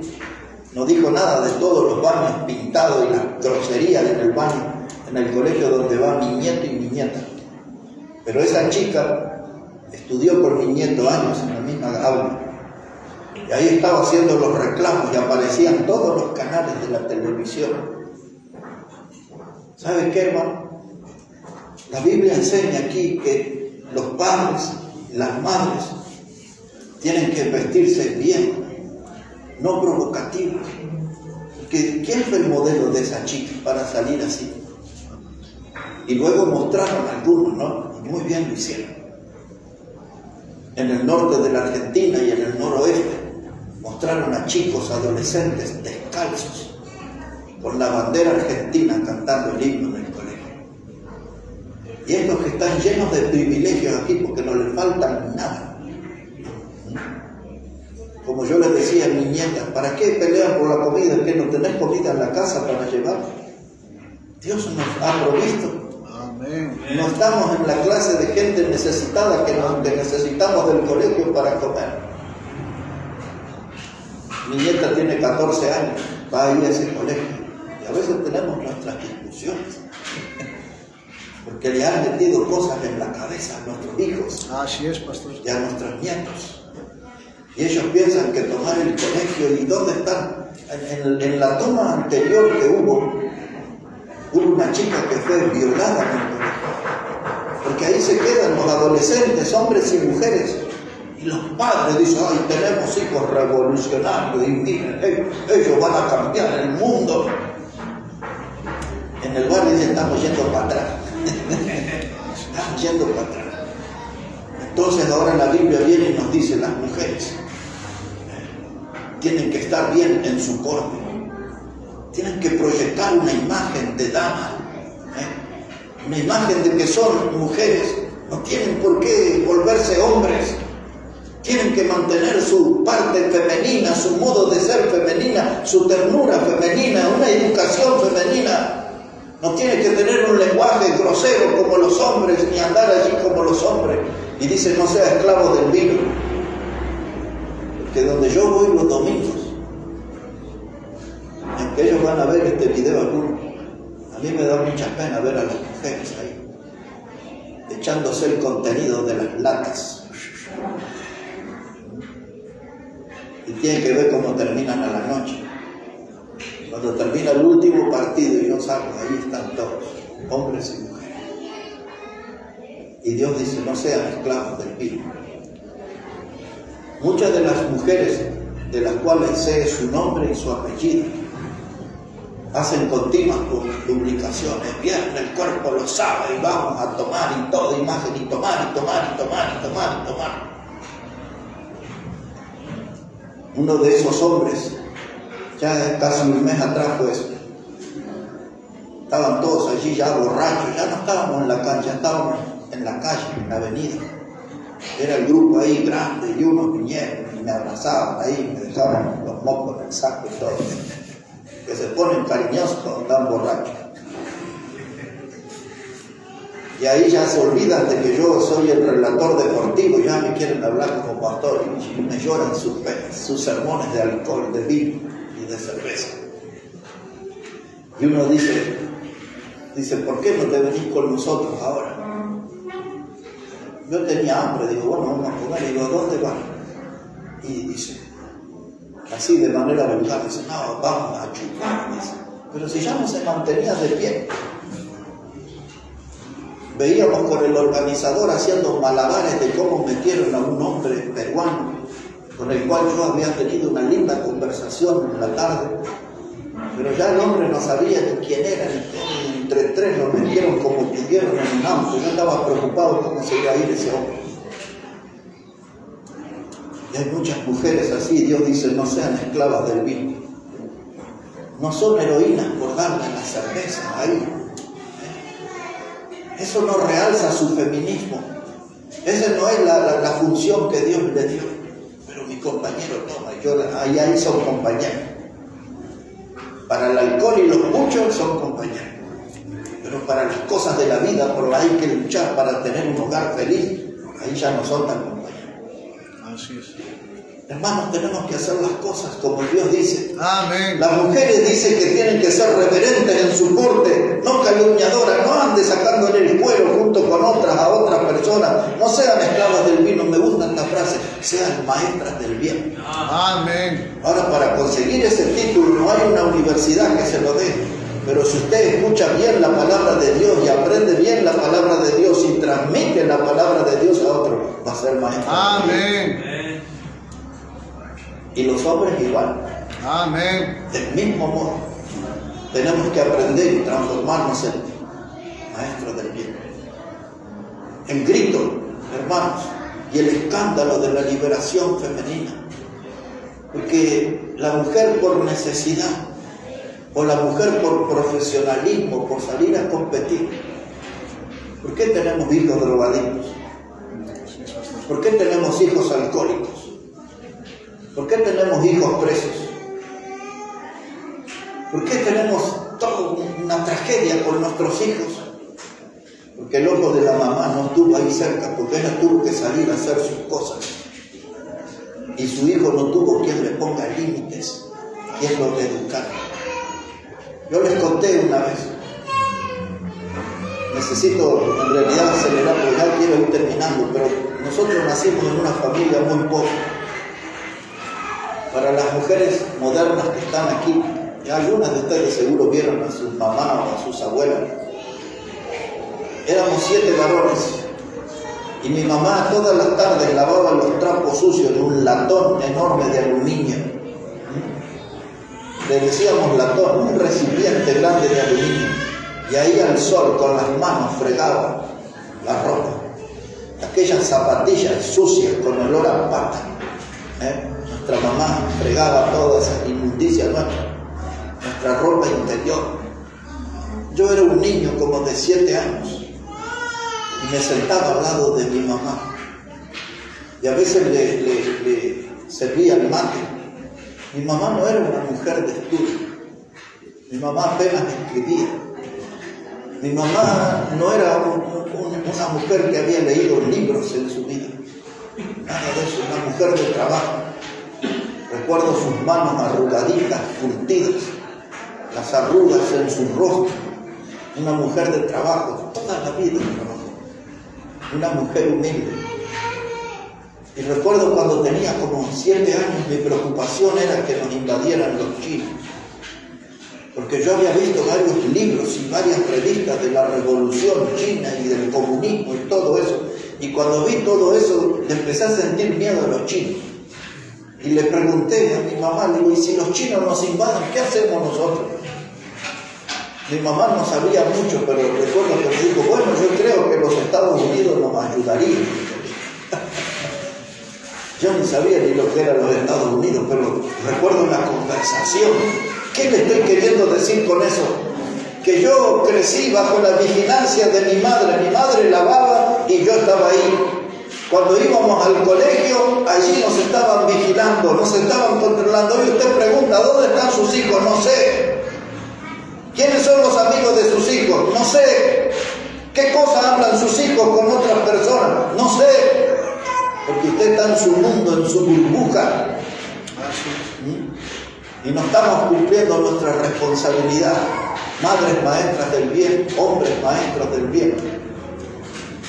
No dijo nada de todos los baños pintados y las groserías en el baño, en el colegio donde va mi nieto y mi nieta. Pero esa chica estudió por mi nieto años en la misma aula. Y ahí estaba haciendo los reclamos y aparecían todos los canales de la televisión. ¿Sabe qué, hermano? La Biblia enseña aquí que los padres, las madres, tienen que vestirse bien, no provocativos. ¿Quién fue el modelo de esa chica para salir así? Y luego mostraron algunos, ¿no? Muy bien lo hicieron. En el norte de la Argentina y en el noroeste mostraron a chicos, adolescentes descalzos, con la bandera argentina cantando el himno en el colegio. Y estos que están llenos de privilegios aquí porque no les faltan nada. Como yo les decía a mi nieta, ¿para qué pelean por la comida? ¿Que no tenés comida en la casa para llevar? Dios nos ha provisto. No estamos en la clase de gente necesitada que necesitamos del colegio para comer. Mi nieta tiene 14 años, va a ir a ese colegio y a veces tenemos nuestras discusiones porque le han metido cosas en la cabeza a nuestros hijos. Así es, pastor. Y a nuestros nietos. Y ellos piensan que tomar el colegio, ¿y dónde están? En la toma anterior que hubo una chica que fue violada en el colegio. Porque ahí se quedan los adolescentes, hombres y mujeres. Y los padres dicen: ay, tenemos hijos revolucionarios y miren, ellos van a cambiar el mundo. En el barrio ya estamos yendo para atrás. Estamos yendo para atrás. Entonces ahora la Biblia viene y nos dice: las mujeres tienen que estar bien en su corte. Tienen que proyectar una imagen de dama, una imagen de que son mujeres. No tienen por qué volverse hombres. Tienen que mantener su parte femenina, su modo de ser femenina, su ternura femenina, una educación femenina. No tiene que tener un lenguaje grosero como los hombres, ni andar allí como los hombres. Y dice, no sea esclavo del vino. Porque donde yo voy los domingos, aunque ellos van a ver este video alguno, a mí me da mucha pena ver a las mujeres ahí, echándose el contenido de las latas. Y tienen que ver cómo terminan a la noche. Cuando termina el último partido y yo salgo, ahí están todos, hombres y mujeres. Y Dios dice, no sean esclavos del vino. Muchas de las mujeres, de las cuales sé su nombre y su apellido, hacen continuas publicaciones, viernes el cuerpo lo sabe y vamos a tomar y toda imagen y tomar. Uno de esos hombres, ya casi un mes atrás fue eso, estaban todos allí ya borrachos, ya no estábamos en la cancha, ya estábamos en la calle, en la avenida. Era el grupo ahí grande y unos vinieron y me abrazaban ahí, me dejaban los mocos en el saco y todo, que se ponen cariñosos cuando están borrachos. Y ahí ya se olvidan de que yo soy el relator deportivo, ya me quieren hablar como pastor y me lloran sus sermones de alcohol, de vino y de cerveza. Y uno dice, ¿por qué no te venís con nosotros ahora? Yo tenía hambre, digo, bueno, vamos a comer, digo, ¿dónde van? Y dice, así de manera vulgar, dice, no, vamos a chupar, dice. Pero si ya no se mantenía de pie. Veíamos con el organizador haciendo malabares de cómo metieron a un hombre peruano, con el cual yo había tenido una linda conversación en la tarde, pero ya el hombre no sabía ni quién era, ni entre tres lo metieron como pudieron en un auto. Yo estaba preocupado cómo se iba a ir ese hombre. Y hay muchas mujeres así, Dios dice, no sean esclavas del vino. No son heroínas por darle la cerveza ahí. Eso no realza su feminismo. Esa no es la función que Dios le dio. Pero mi compañero toma, ahí son compañeros. Para el alcohol y los muchos son compañeros. Pero para las cosas de la vida, por ahí hay que luchar para tener un hogar feliz, ahí ya no son tan compañeros. Así es. Hermanos, tenemos que hacer las cosas como Dios dice. Amén. Las mujeres dicen que tienen que ser reverentes en su porte, no calumniadoras, no ande sacándole el cuero junto con a otras personas, no sean esclavas del vino. Me gusta esta frase, sean maestras del bien. Amén. Ahora, para conseguir ese título no hay una universidad que se lo dé, pero si usted escucha bien la palabra de Dios y aprende bien la palabra de Dios y transmite la palabra de Dios a otro, va a ser maestro. Amén. Y los hombres igual. Amén. Del mismo modo, tenemos que aprender y transformarnos en maestros del bien. El grito, hermanos, y el escándalo de la liberación femenina. Porque la mujer por necesidad, o la mujer por profesionalismo, por salir a competir. ¿Por qué tenemos hijos drogadictos? ¿Por qué tenemos hijos alcohólicos? ¿Por qué tenemos hijos presos? ¿Por qué tenemos toda una tragedia con nuestros hijos? Porque el ojo de la mamá no estuvo ahí cerca, porque ella tuvo que salir a hacer sus cosas. Y su hijo no tuvo quien le ponga límites, quien lo educara. Yo les conté una vez, necesito en realidad acelerar porque ya quiero ir terminando, pero nosotros nacimos en una familia muy pobre. Para las mujeres modernas que están aquí, ya algunas de ustedes seguro vieron a sus mamás o a sus abuelas. Éramos 7 varones y mi mamá todas las tardes lavaba los trapos sucios en un latón enorme de aluminio. Le decíamos latón, un recipiente grande de aluminio, y ahí al sol con las manos fregaba la ropa, aquellas zapatillas sucias con olor a pata. Nuestra mamá fregaba toda esa inmundicia nuestra ropa interior. Yo era un niño como de 7 años y me sentaba al lado de mi mamá y a veces le servía el mate. Mi mamá no era una mujer de estudio, mi mamá apenas escribía, Mi mamá no era una mujer que había leído libros en su vida. Nada de eso, una mujer de trabajo. Recuerdo sus manos arrugaditas, curtidas, las arrugas en su rostro. Una mujer de trabajo, toda la vida trabajó. Una mujer humilde. Y recuerdo cuando tenía como 7 años, mi preocupación era que nos invadieran los chinos. Porque yo había visto varios libros y varias revistas de la revolución china y del comunismo y todo eso. Y cuando vi todo eso, empecé a sentir miedo a los chinos. Y le pregunté a mi mamá, le digo, ¿y si los chinos nos invaden, qué hacemos nosotros? Mi mamá no sabía mucho, pero recuerdo que me dijo, bueno, yo creo que los Estados Unidos nos ayudarían. Yo ni sabía ni lo que eran los Estados Unidos, pero recuerdo una conversación. ¿Qué le estoy queriendo decir con eso? Que yo crecí bajo la vigilancia de mi madre lavaba y yo estaba ahí. Cuando íbamos al colegio, allí nos estaban vigilando, nos estaban controlando. Y usted pregunta, ¿dónde están sus hijos? No sé. ¿Quiénes son los amigos de sus hijos? No sé. ¿Qué cosas hablan sus hijos con otras personas? No sé. Porque usted está en su mundo, en su burbuja. Y no estamos cumpliendo nuestra responsabilidad. Madres maestras del bien, hombres maestros del bien,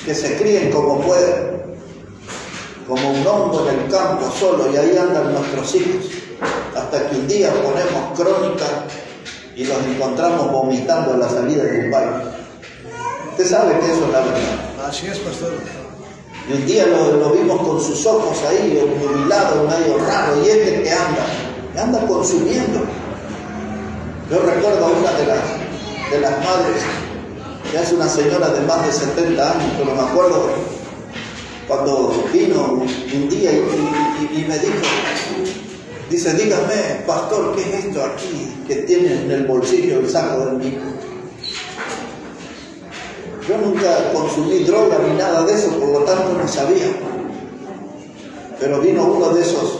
que se críen como pueden, como un hongo en el campo solo, y ahí andan nuestros hijos, hasta que un día ponemos crónica y los encontramos vomitando a la salida de un baño. Usted sabe que eso es la verdad. Así es, pastor. Y un día lo vimos con sus ojos ahí, nubilado, medio raro, y que anda consumiendo. Yo recuerdo a una de las madres, que es una señora de más de 70 años, pero me acuerdo cuando vino un día y me dijo, dice, dígame, pastor, ¿qué es esto aquí que tiene en el bolsillo el saco del hijo? Yo nunca consumí droga ni nada de eso, por lo tanto no sabía. Pero vino uno de esos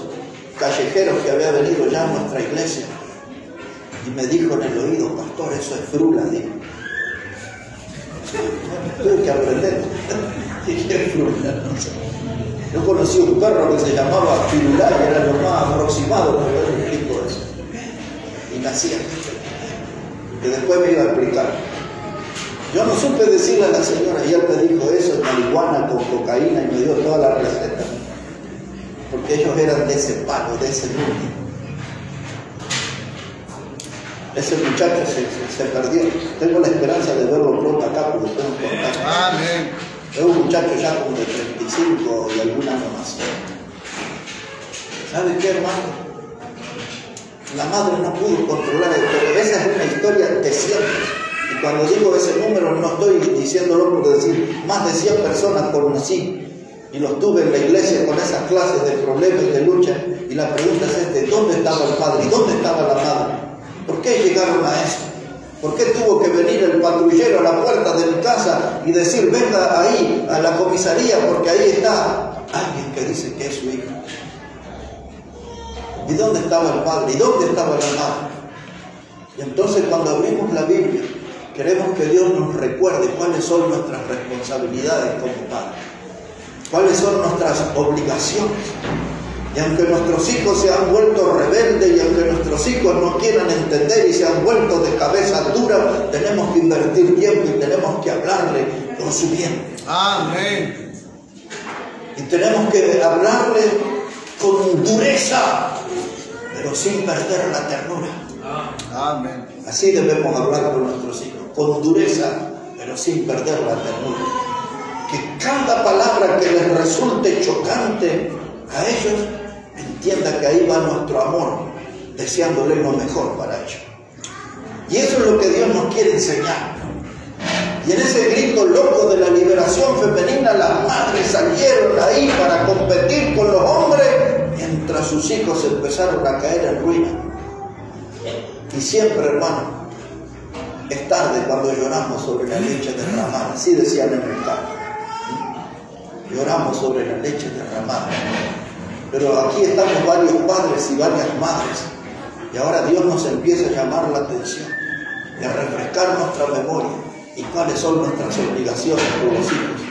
callejeros que había venido ya a nuestra iglesia y me dijo en el oído, pastor, eso es frula, dijo. Tuve que aprender. ¿Qué es frula? No sé. Yo conocí un perro que se llamaba Pirulá y era lo más aproximado que era un tipo de eso. Y nacía. Que después me iba a explicar. Yo no supe decirle a la señora, y él me dijo eso, marihuana con cocaína, y me dio toda la receta. Porque ellos eran de ese palo, de ese mundo. Ese muchacho se perdió. Tengo la esperanza de verlo pronto acá, porque tengo contacto. Amén. Es un muchacho ya como de 35 y alguna más. ¿Sabe qué, hermano? La madre no pudo controlar esto, pero esa es una historia de siempre. Y cuando digo ese número no estoy diciéndolo por decir, más de 100 personas conocí y los tuve en la iglesia con esas clases de problemas y de lucha. Y la pregunta es ¿dónde estaba el padre y dónde estaba la madre? ¿Por qué llegaron a eso? ¿Por qué tuvo que venir el patrullero a la puerta de mi casa y decir, venga ahí a la comisaría porque ahí está alguien que dice que es su hijo? ¿Y dónde estaba el padre? ¿Y dónde estaba la madre? Y entonces cuando abrimos la Biblia, queremos que Dios nos recuerde cuáles son nuestras responsabilidades como padres, cuáles son nuestras obligaciones. Y aunque nuestros hijos se han vuelto rebeldes y aunque nuestros hijos no quieran entender y se han vuelto de cabeza dura, tenemos que invertir tiempo y tenemos que hablarle por su bien. Amén. Y tenemos que hablarle con dureza, pero sin perder la ternura. Amén. Así debemos hablar con nuestros hijos, con dureza, pero sin perder la ternura. Que cada palabra que les resulte chocante a ellos, entienda que ahí va nuestro amor, deseándole lo mejor para ellos. Y eso es lo que Dios nos quiere enseñar. Y en ese grito loco de la liberación femenina, las madres salieron ahí para competir con los hombres, mientras sus hijos empezaron a caer en ruina. Y siempre, hermano, es tarde cuando lloramos sobre la leche derramada. Así decían en el campo. Lloramos sobre la leche derramada. Pero aquí estamos varios padres y varias madres. Y ahora Dios nos empieza a llamar la atención y a refrescar nuestra memoria. y cuáles son nuestras obligaciones con los hijos.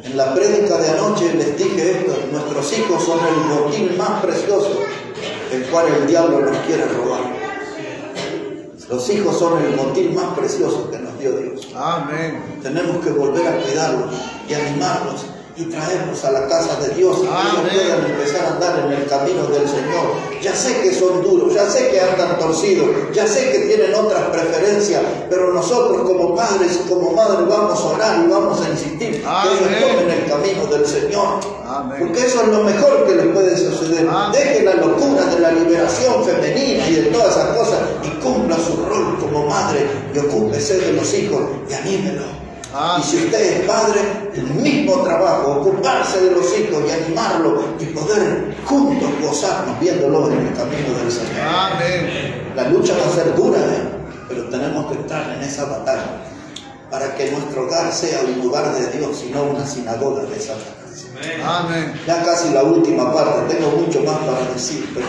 En la prédica de anoche les dije esto: nuestros hijos son el botín más precioso, el cual el diablo nos quiere robar. Los hijos son el botín más precioso que nos dio Dios. Amén. Tenemos que volver a cuidarlos y animarlos y traerlos a la casa de Dios, y que ellos puedan empezar a andar en el camino del Señor. Ya sé que son duros, ya sé que andan torcidos, ya sé que tienen otras preferencias, pero nosotros como padres y como madres vamos a orar y vamos a insistir que ellos tomen el camino del Señor. Amén. Porque eso es lo mejor que les puede suceder. Deje la locura de la liberación femenina y de todas esas cosas y cumpla su rol como madre y ocúpese de los hijos y anímelo. Y si usted es padre, el mismo trabajo, ocuparse de los hijos y animarlos y poder juntos gozarnos viéndolos en el camino del Señor. Amén. La lucha va a ser dura, pero tenemos que entrar en esa batalla para que nuestro hogar sea un lugar de Dios y no una sinagoga de Satanás. Amén. Ya casi la última parte, tengo mucho más para decir, pero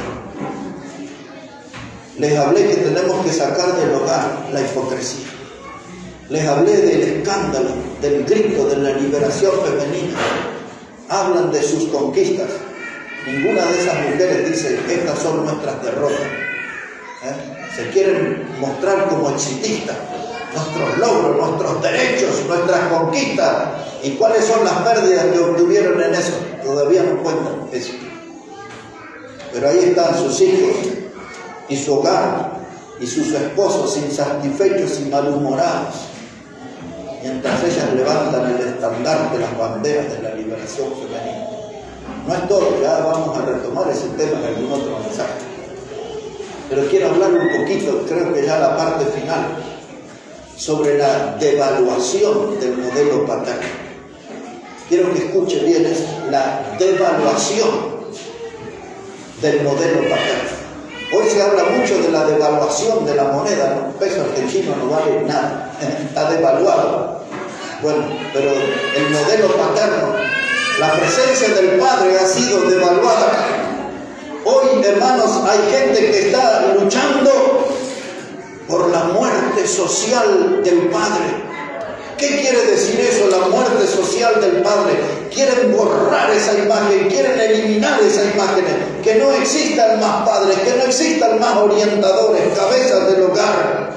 les hablé que tenemos que sacar del hogar la hipocresía. Les hablé del escándalo, del grito, de la liberación femenina. Hablan de sus conquistas. Ninguna de esas mujeres dice: estas son nuestras derrotas. Se quieren mostrar como exitistas. Nuestros logros, nuestros derechos, nuestras conquistas. ¿Y cuáles son las pérdidas que obtuvieron en eso? Todavía no cuentan eso. Pero ahí están sus hijos y su hogar y sus esposos insatisfechos y malhumorados, mientras ellas levantan el estandarte, las banderas de la liberación femenina. No es todo, ya vamos a retomar ese tema en algún otro mensaje. Pero quiero hablar un poquito, creo que ya la parte final, sobre la devaluación del modelo paterno. Quiero que escuche bien esto: la devaluación del modelo paterno. Hoy se habla mucho de la devaluación de la moneda, ¿no? El peso argentino no vale nada, está devaluado. Bueno, pero el modelo paterno, la presencia del padre ha sido devaluada. Hoy, hermanos, hay gente que está luchando por la muerte social del padre. ¿Qué quiere decir eso, la muerte social del padre? Quieren borrar esa imagen, quieren eliminar esa imagen, que no existan más padres, que no existan más orientadores, cabezas del hogar.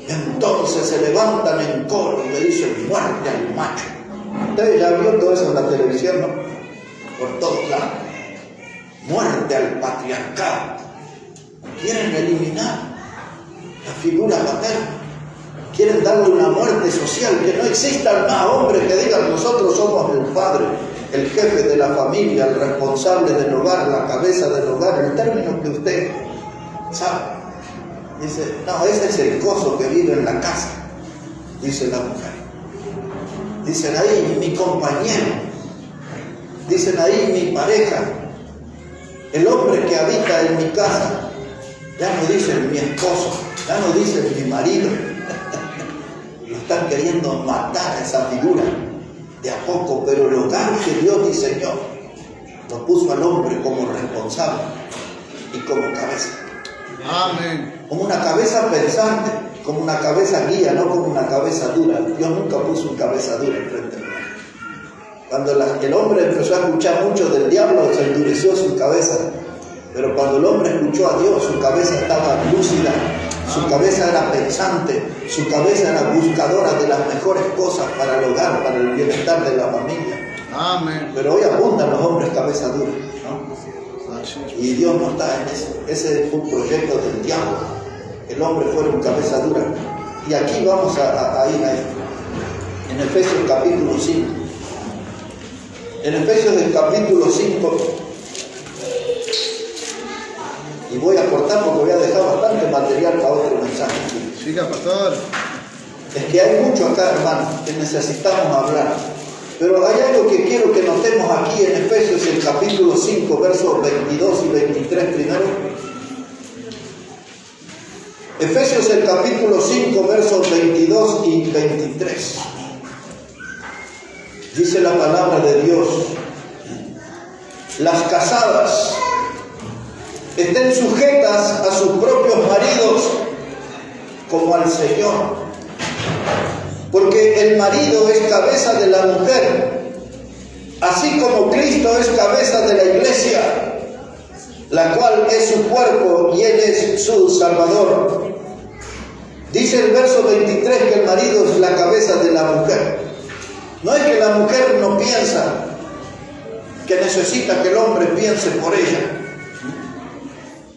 Entonces se levantan en coro y le dicen: muerte al macho. Ustedes ya vio todo eso en la televisión, ¿no? Por todos lados. Muerte al patriarcado. Quieren eliminar la figura paterna. Quieren darle una muerte social, que no existan más hombres que digan: nosotros somos el padre, el jefe de la familia, el responsable del hogar, la cabeza del hogar, el término que usted sabe. Dice: no, ese es el gozo que vive en la casa, dice la mujer. Dicen ahí: mi compañero. Dicen ahí: mi pareja. El hombre que habita en mi casa. Ya no dicen mi esposo, ya no dicen mi marido. Lo están queriendo matar a esa figura de a poco, pero el hogar que Dios diseñó lo puso al hombre como responsable y como cabeza. Amén. Como una cabeza pensante, como una cabeza guía, no como una cabeza dura. Dios nunca puso una cabeza dura enfrente de él. Cuando el hombre empezó a escuchar mucho del diablo, se endureció su cabeza. Pero cuando el hombre escuchó a Dios, su cabeza estaba lúcida, su cabeza era pensante, su cabeza era buscadora de las mejores cosas para el hogar, para el bienestar de la familia. Amén. Pero hoy abundan los hombres cabeza dura, ¿no? Y Dios no está en eso. Ese fue un proyecto del diablo, que el hombre fuera un cabeza dura. Y aquí vamos a ir a esto. En Efesios capítulo 5. En Efesios del capítulo 5. Y voy a cortar porque voy a dejar bastante material para otro mensaje. Siga, pastor. Es que hay mucho acá, hermano, que necesitamos hablar. Pero hay algo que quiero que notemos aquí en Efesios, el capítulo 5, versos 22 y 23 primero. Efesios, el capítulo 5, versos 22 y 23. Dice la palabra de Dios: las casadas estén sujetas a sus propios maridos como al Señor, Porque el marido es cabeza de la mujer, así como Cristo es cabeza de la iglesia, la cual es su cuerpo y Él es su Salvador. Dice el verso 23 que el marido es la cabeza de la mujer. No es que la mujer no piensa, que necesita que el hombre piense por ella.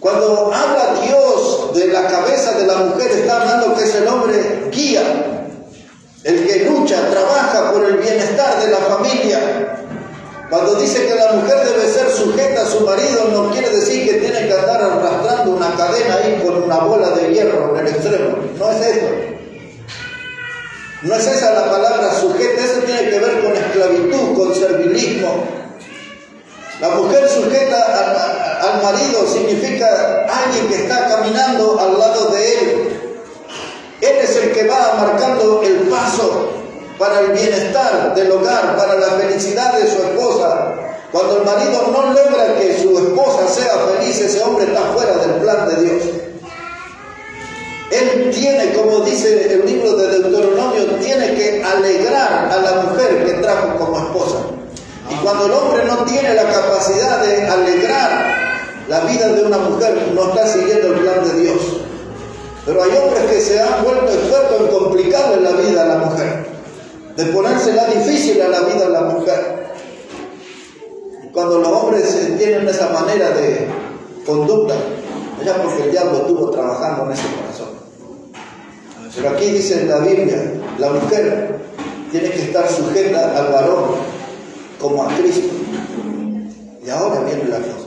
Cuando habla Dios de la cabeza de la mujer, está hablando que es el hombre guía, el que lucha, trabaja por el bienestar de la familia. Cuando dice que la mujer debe ser sujeta a su marido, no quiere decir que tiene que andar arrastrando una cadena ahí con una bola de hierro en el extremo. No es eso. No es esa la palabra sujeta. Eso tiene que ver con esclavitud, con servilismo. La mujer sujeta al marido significa alguien que está caminando al lado de él. Él es el que va marcando el paso para el bienestar del hogar, para la felicidad de su esposa. Cuando el marido no logra que su esposa sea feliz, ese hombre está fuera del plan de Dios. Él tiene, como dice el libro de Deuteronomio, tiene que alegrar a la mujer que trajo como esposa. Y cuando el hombre no tiene la capacidad de alegrar la vida de una mujer, no está siguiendo el plan de Dios. Pero hay hombres que se han vuelto expertos en complicar en la vida a la mujer, de ponérsela difícil a la vida a la mujer. Y cuando los hombres tienen esa manera de conducta, es ya porque el diablo estuvo trabajando en ese corazón. Pero aquí dice en la Biblia, la mujer tiene que estar sujeta al varón como a Cristo. Y ahora viene la cosa.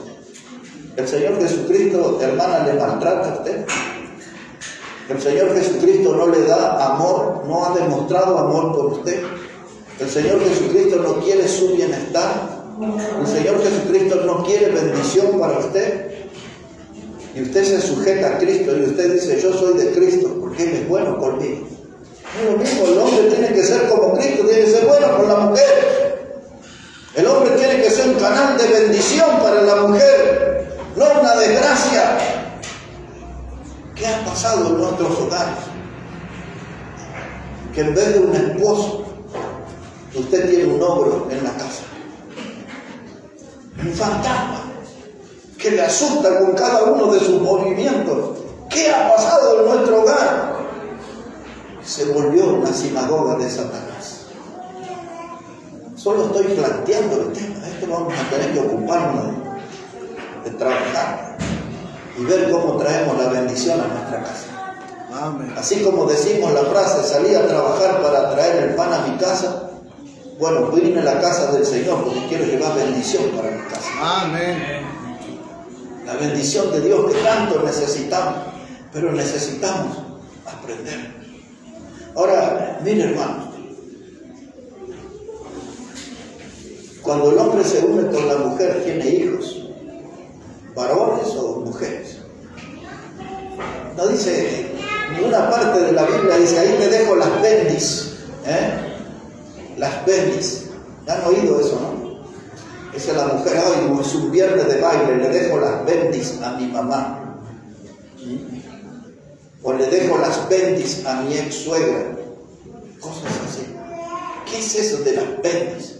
¿El Señor Jesucristo, hermana, le maltrata a usted? ¿El Señor Jesucristo no le da amor, no ha demostrado amor por usted? ¿El Señor Jesucristo no quiere su bienestar? ¿El Señor Jesucristo no quiere bendición para usted? Y usted se sujeta a Cristo y usted dice, yo soy de Cristo porque Él es bueno conmigo. Es lo mismo, el hombre tiene que ser como Cristo, tiene que ser bueno con la mujer. El hombre tiene que ser un canal de bendición para la mujer, no una desgracia. ¿Qué ha pasado en nuestros hogares? Que en vez de un esposo, usted tiene un ogro en la casa. Un fantasma que le asusta con cada uno de sus movimientos. ¿Qué ha pasado en nuestro hogar? Se volvió una sinagoga de Satanás. Solo estoy planteando el tema. Esto vamos a tener que ocuparnos de trabajar y ver cómo traemos la bendición a nuestra casa. Amén. Así como decimos la frase, salí a trabajar para traer el pan a mi casa. Bueno, vine a la casa del Señor porque quiero llevar bendición para mi casa. Amén. La bendición de Dios que tanto necesitamos, pero necesitamos aprender. Ahora, mire hermanos, cuando el hombre se une con la mujer, tiene hijos, varones o mujeres. No dice, ninguna parte de la Biblia dice, ahí te dejo las bendis, las bendis. ¿Han oído eso, no? Dice la mujer, ay, es un viernes de baile, le dejo las bendis a mi mamá. O le dejo las bendis a mi ex suegra. Cosas así. ¿Qué es eso de las bendis?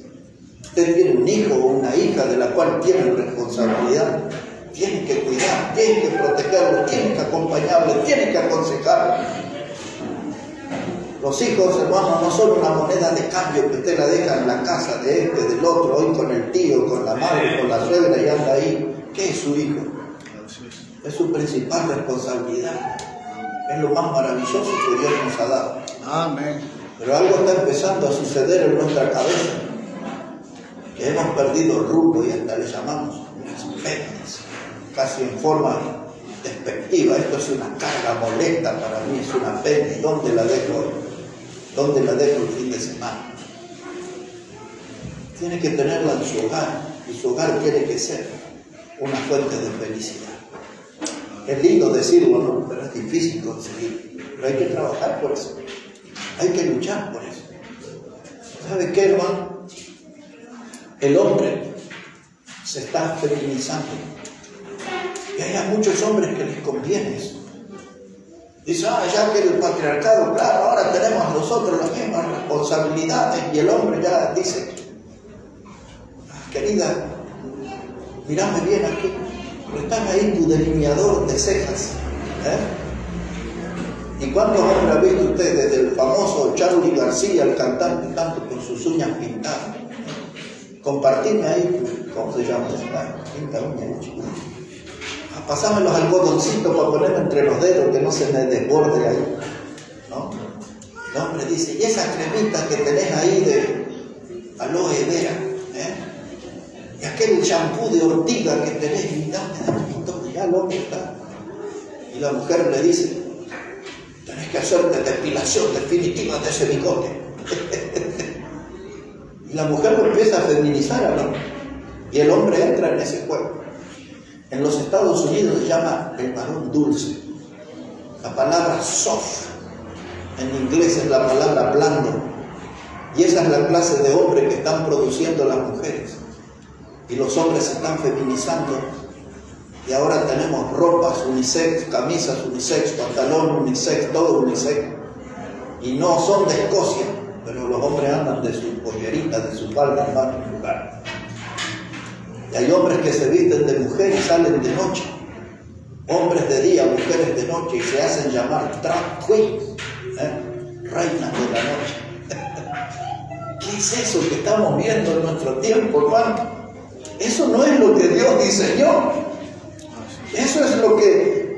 Usted tiene un hijo o una hija de la cual tiene responsabilidad. Tiene que cuidar, tiene que protegerlo, tiene que acompañarlo, tiene que aconsejarlo. Los hijos, hermanos, no son una moneda de cambio que usted la deja en la casa de este, del otro, hoy con el tío, con la madre, con la suegra y anda ahí. ¿Qué es su hijo? Es su principal responsabilidad. Es lo más maravilloso que Dios nos ha dado. Amén. Pero algo está empezando a suceder en nuestra cabeza, que hemos perdido el rumbo y hasta le llamamos unas penas, casi en forma despectiva. Esto es una carga molesta para mí, es una pena. ¿Y dónde la dejo hoy? ¿Dónde la dejo el fin de semana? Tiene que tenerla en su hogar, y su hogar tiene que ser una fuente de felicidad. Es lindo decirlo, ¿no? Pero es difícil conseguir. Pero hay que trabajar por eso. Hay que luchar por eso. ¿Sabe qué, hermano? El hombre se está feminizando. Y hay a muchos hombres que les conviene eso. Dice, ya que el patriarcado, claro, ahora tenemos nosotros las mismas responsabilidades, y el hombre ya dice, querida, mírame bien aquí, están ahí tu delineador de cejas. ¿Y cuántos hombres ha visto usted, desde el famoso Charly García, el cantante, tanto con sus uñas pintadas? Compartime ahí, ¿cómo se llama? Pinta uñas. Pasame los algodoncitos para ponerme entre los dedos, que no se me desborde ahí, ¿no? El hombre dice, y esa cremita que tenés ahí de aloe vera, y aquel champú de ortiga que tenés, y ya el hombre está. Y la mujer le dice, tenés que hacerte depilación definitiva de ese bigote. Y la mujer lo empieza a feminizar al hombre, y el hombre entra en ese juego. En los Estados Unidos se llama el varón dulce. La palabra soft en inglés es la palabra blando. Y esa es la clase de hombre que están produciendo las mujeres. Y los hombres se están feminizando. Y ahora tenemos ropas unisex, camisas unisex, pantalón unisex, todo unisex. Y no son de Escocia, pero los hombres andan de su pollerita, de su falda en varios lugares. Y hay hombres que se visten de mujer y salen de noche. Hombres de día, mujeres de noche, y se hacen llamar drag queens, reinas de la noche. ¿Qué es eso que estamos viendo en nuestro tiempo, hermano? Eso no es lo que Dios diseñó. Eso es lo que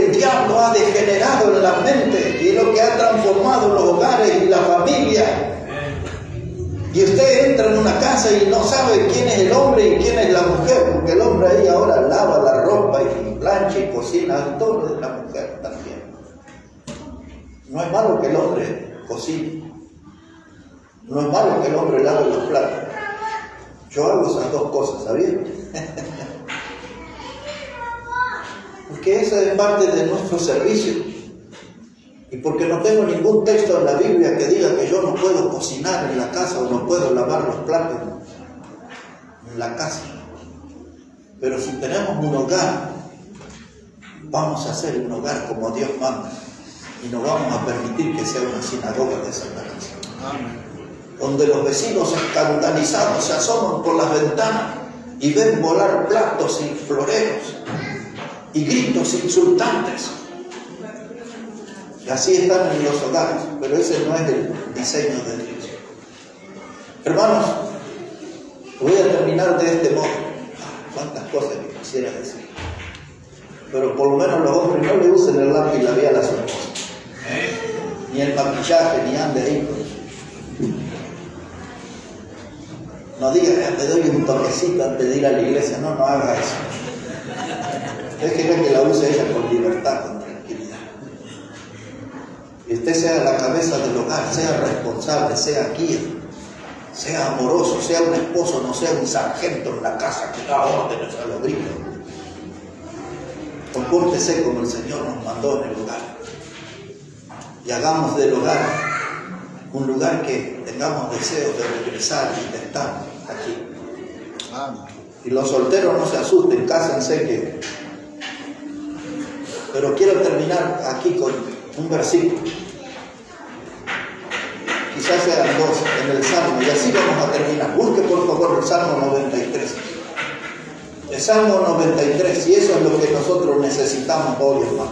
el diablo ha degenerado en la mente y lo que ha transformado los hogares y la familia. Y usted entra en una casa y no sabe quién es el hombre y quién es la mujer, porque el hombre ahí ahora lava la ropa y plancha y cocina, todo lo de la mujer también. No es malo que el hombre cocine, no es malo que el hombre lave los platos. Yo hago esas dos cosas, ¿sabían? Porque esa es parte de nuestro servicio. Y porque no tengo ningún texto en la Biblia que diga que yo no puedo cocinar en la casa o no puedo lavar los platos en la casa. Pero si tenemos un hogar, vamos a hacer un hogar como Dios manda. Y no vamos a permitir que sea una sinagoga de Satanás. Amén. Donde los vecinos escandalizados se asoman por las ventanas y ven volar platos y floreros y gritos insultantes. Y así están en los hogares, pero ese no es el diseño de Dios. Hermanos, voy a terminar de este modo. Cuántas cosas que quisiera decir. Pero por lo menos los hombres no le usen el lápiz labial a su esposa. Ni el maquillaje, ni ande ahí. No diga, te doy un toquecito antes de ir a la iglesia. No, no haga eso. Déjeme que la use ella con libertad, con tranquilidad. Y usted sea la cabeza del hogar, sea responsable, sea guía, sea amoroso, sea un esposo, no sea un sargento en la casa que da órdenes a los gritos. Compórtese como el Señor nos mandó en el hogar. Y hagamos del hogar un lugar que tengamos deseos de regresar y de estar aquí. Y los solteros no se asusten, cásense que... Pero quiero terminar aquí con un versículo. Quizás sean dos en el Salmo, y así vamos a terminar. Busque por favor el Salmo 93. El Salmo 93, y eso es lo que nosotros necesitamos hoy, hermano.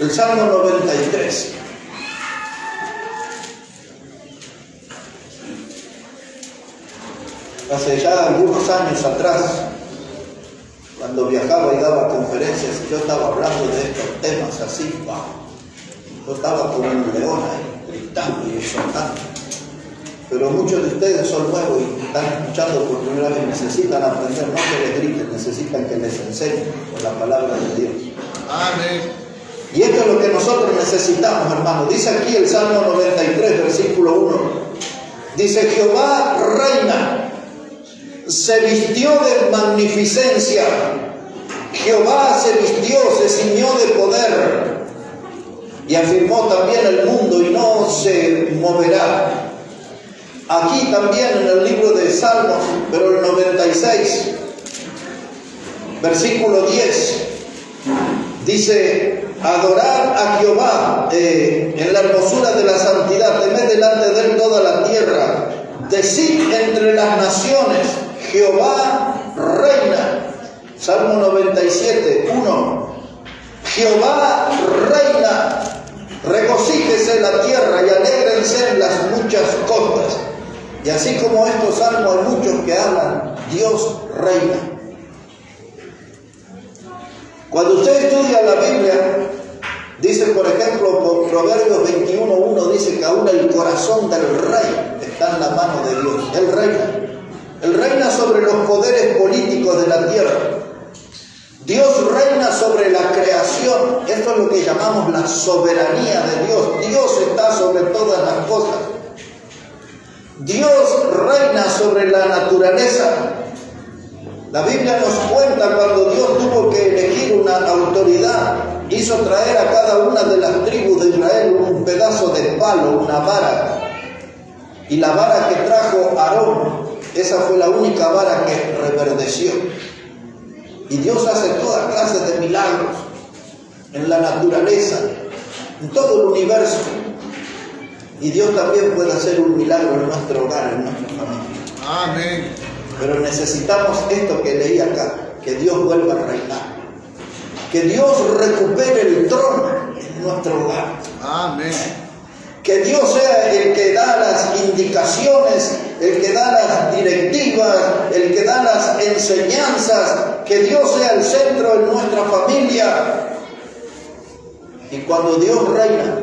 El Salmo 93. Hace ya algunos años atrás, cuando viajaba y daba conferencias, yo estaba hablando de estos temas así, yo estaba como un león ahí, gritando y exhortando. Pero muchos de ustedes son nuevos y están escuchando por primera vez, necesitan aprender, no que les griten, necesitan que les enseñen con la palabra de Dios. Amén. Y esto es lo que nosotros necesitamos, hermanos. Dice aquí el Salmo 93, versículo 1. Dice, Jehová reina, se vistió de magnificencia. Jehová se vistió, se ciñó de poder. Y afirmó también el mundo y no se moverá. Aquí también en el libro de Salmos, pero el 96, versículo 10, dice, Adorad a Jehová en la hermosura de la santidad, temed delante de él toda la tierra. Decid entre las naciones, Jehová reina. Salmo 97, 1. Jehová reina. Regocíjese la tierra y alégrense en las muchas costas. Y así como estos salmos hay muchos que hablan, Dios reina. Cuando usted estudia la Biblia, dice por ejemplo, por Proverbios 21:1, dice que aún el corazón del rey está en la mano de Dios. Él reina. Él reina sobre los poderes políticos de la tierra. Dios reina sobre la creación. Esto es lo que llamamos la soberanía de Dios. Dios está sobre todas las cosas. Dios reina sobre la naturaleza. La Biblia nos cuenta cuando Dios tuvo que elegir una autoridad, hizo traer a cada una de las tribus de Israel un pedazo de palo, una vara. Y la vara que trajo Aarón, esa fue la única vara que reverdeció. Y Dios hace toda clase de milagros en la naturaleza, en todo el universo. Y Dios también puede hacer un milagro en nuestro hogar, en nuestra familia. Amén. Pero necesitamos esto que leí acá, que Dios vuelva a reinar. Que Dios recupere el trono en nuestro hogar. Amén. Que Dios sea el que da las indicaciones, el que da las directivas, el que da las enseñanzas. Que Dios sea el centro de nuestra familia. Y cuando Dios reina,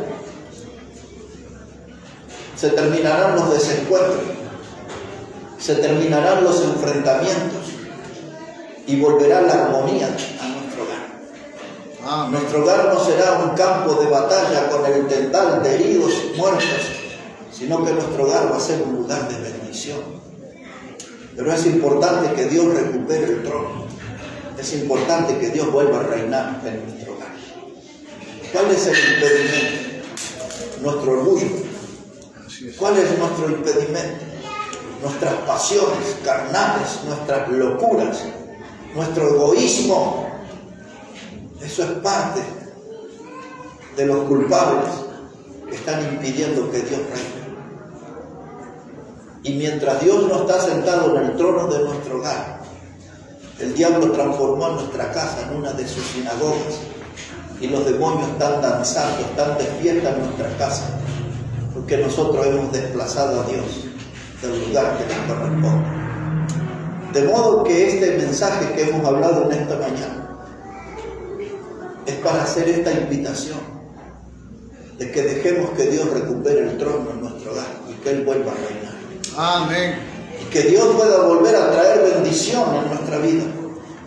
se terminarán los desencuentros, se terminarán los enfrentamientos y volverá la armonía a nuestro hogar. Amén. Nuestro hogar no será un campo de batalla con el tendal de heridos y muertos, sino que nuestro hogar va a ser un lugar de bendición. Pero es importante que Dios recupere el trono. Es importante que Dios vuelva a reinar en nuestro hogar. ¿Cuál es el impedimento? Nuestro orgullo. ¿Cuál es nuestro impedimento? Nuestras pasiones carnales, nuestras locuras, nuestro egoísmo. Eso es parte de los culpables que están impidiendo que Dios reine. Y mientras Dios no está sentado en el trono de nuestro hogar, el diablo transformó nuestra casa en una de sus sinagogas y los demonios están danzando, están de fiesta en nuestra casa, porque nosotros hemos desplazado a Dios del lugar que le corresponde. De modo que este mensaje que hemos hablado en esta mañana es para hacer esta invitación de que dejemos que Dios recupere el trono en nuestro hogar y que Él vuelva a reinar. Amén. Y que Dios pueda volver a traer bendición en nuestra vida.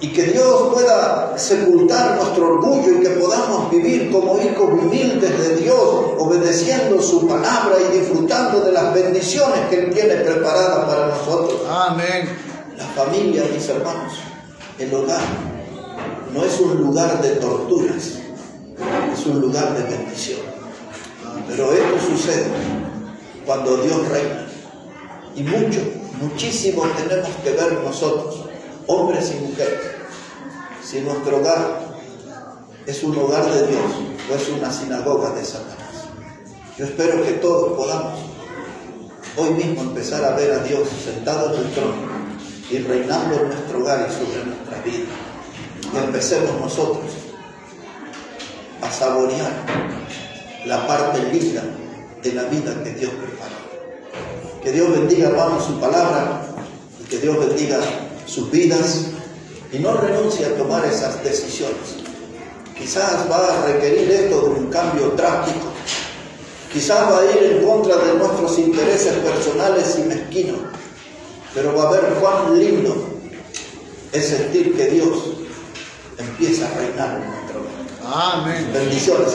Y que Dios pueda sepultar nuestro orgullo y que podamos vivir como hijos humildes de Dios, obedeciendo su palabra y disfrutando de las bendiciones que Él tiene preparadas para nosotros. Amén. La familia, mis hermanos, el hogar, no es un lugar de torturas, es un lugar de bendición. Pero esto sucede cuando Dios reina. Y muchísimo tenemos que ver nosotros, hombres y mujeres, si nuestro hogar es un hogar de Dios o es una sinagoga de Satanás. Yo espero que todos podamos hoy mismo empezar a ver a Dios sentado en el trono y reinando en nuestro hogar y sobre nuestra vida. Y empecemos nosotros a saborear la parte linda de la vida que Dios preparó. Que Dios bendiga, hermanos, su palabra y que Dios bendiga sus vidas y no renuncie a tomar esas decisiones. Quizás va a requerir esto de un cambio drástico. Quizás va a ir en contra de nuestros intereses personales y mezquinos. Pero va a ver cuán lindo es sentir que Dios empieza a reinar en nuestro hogar. Amén. Bendiciones.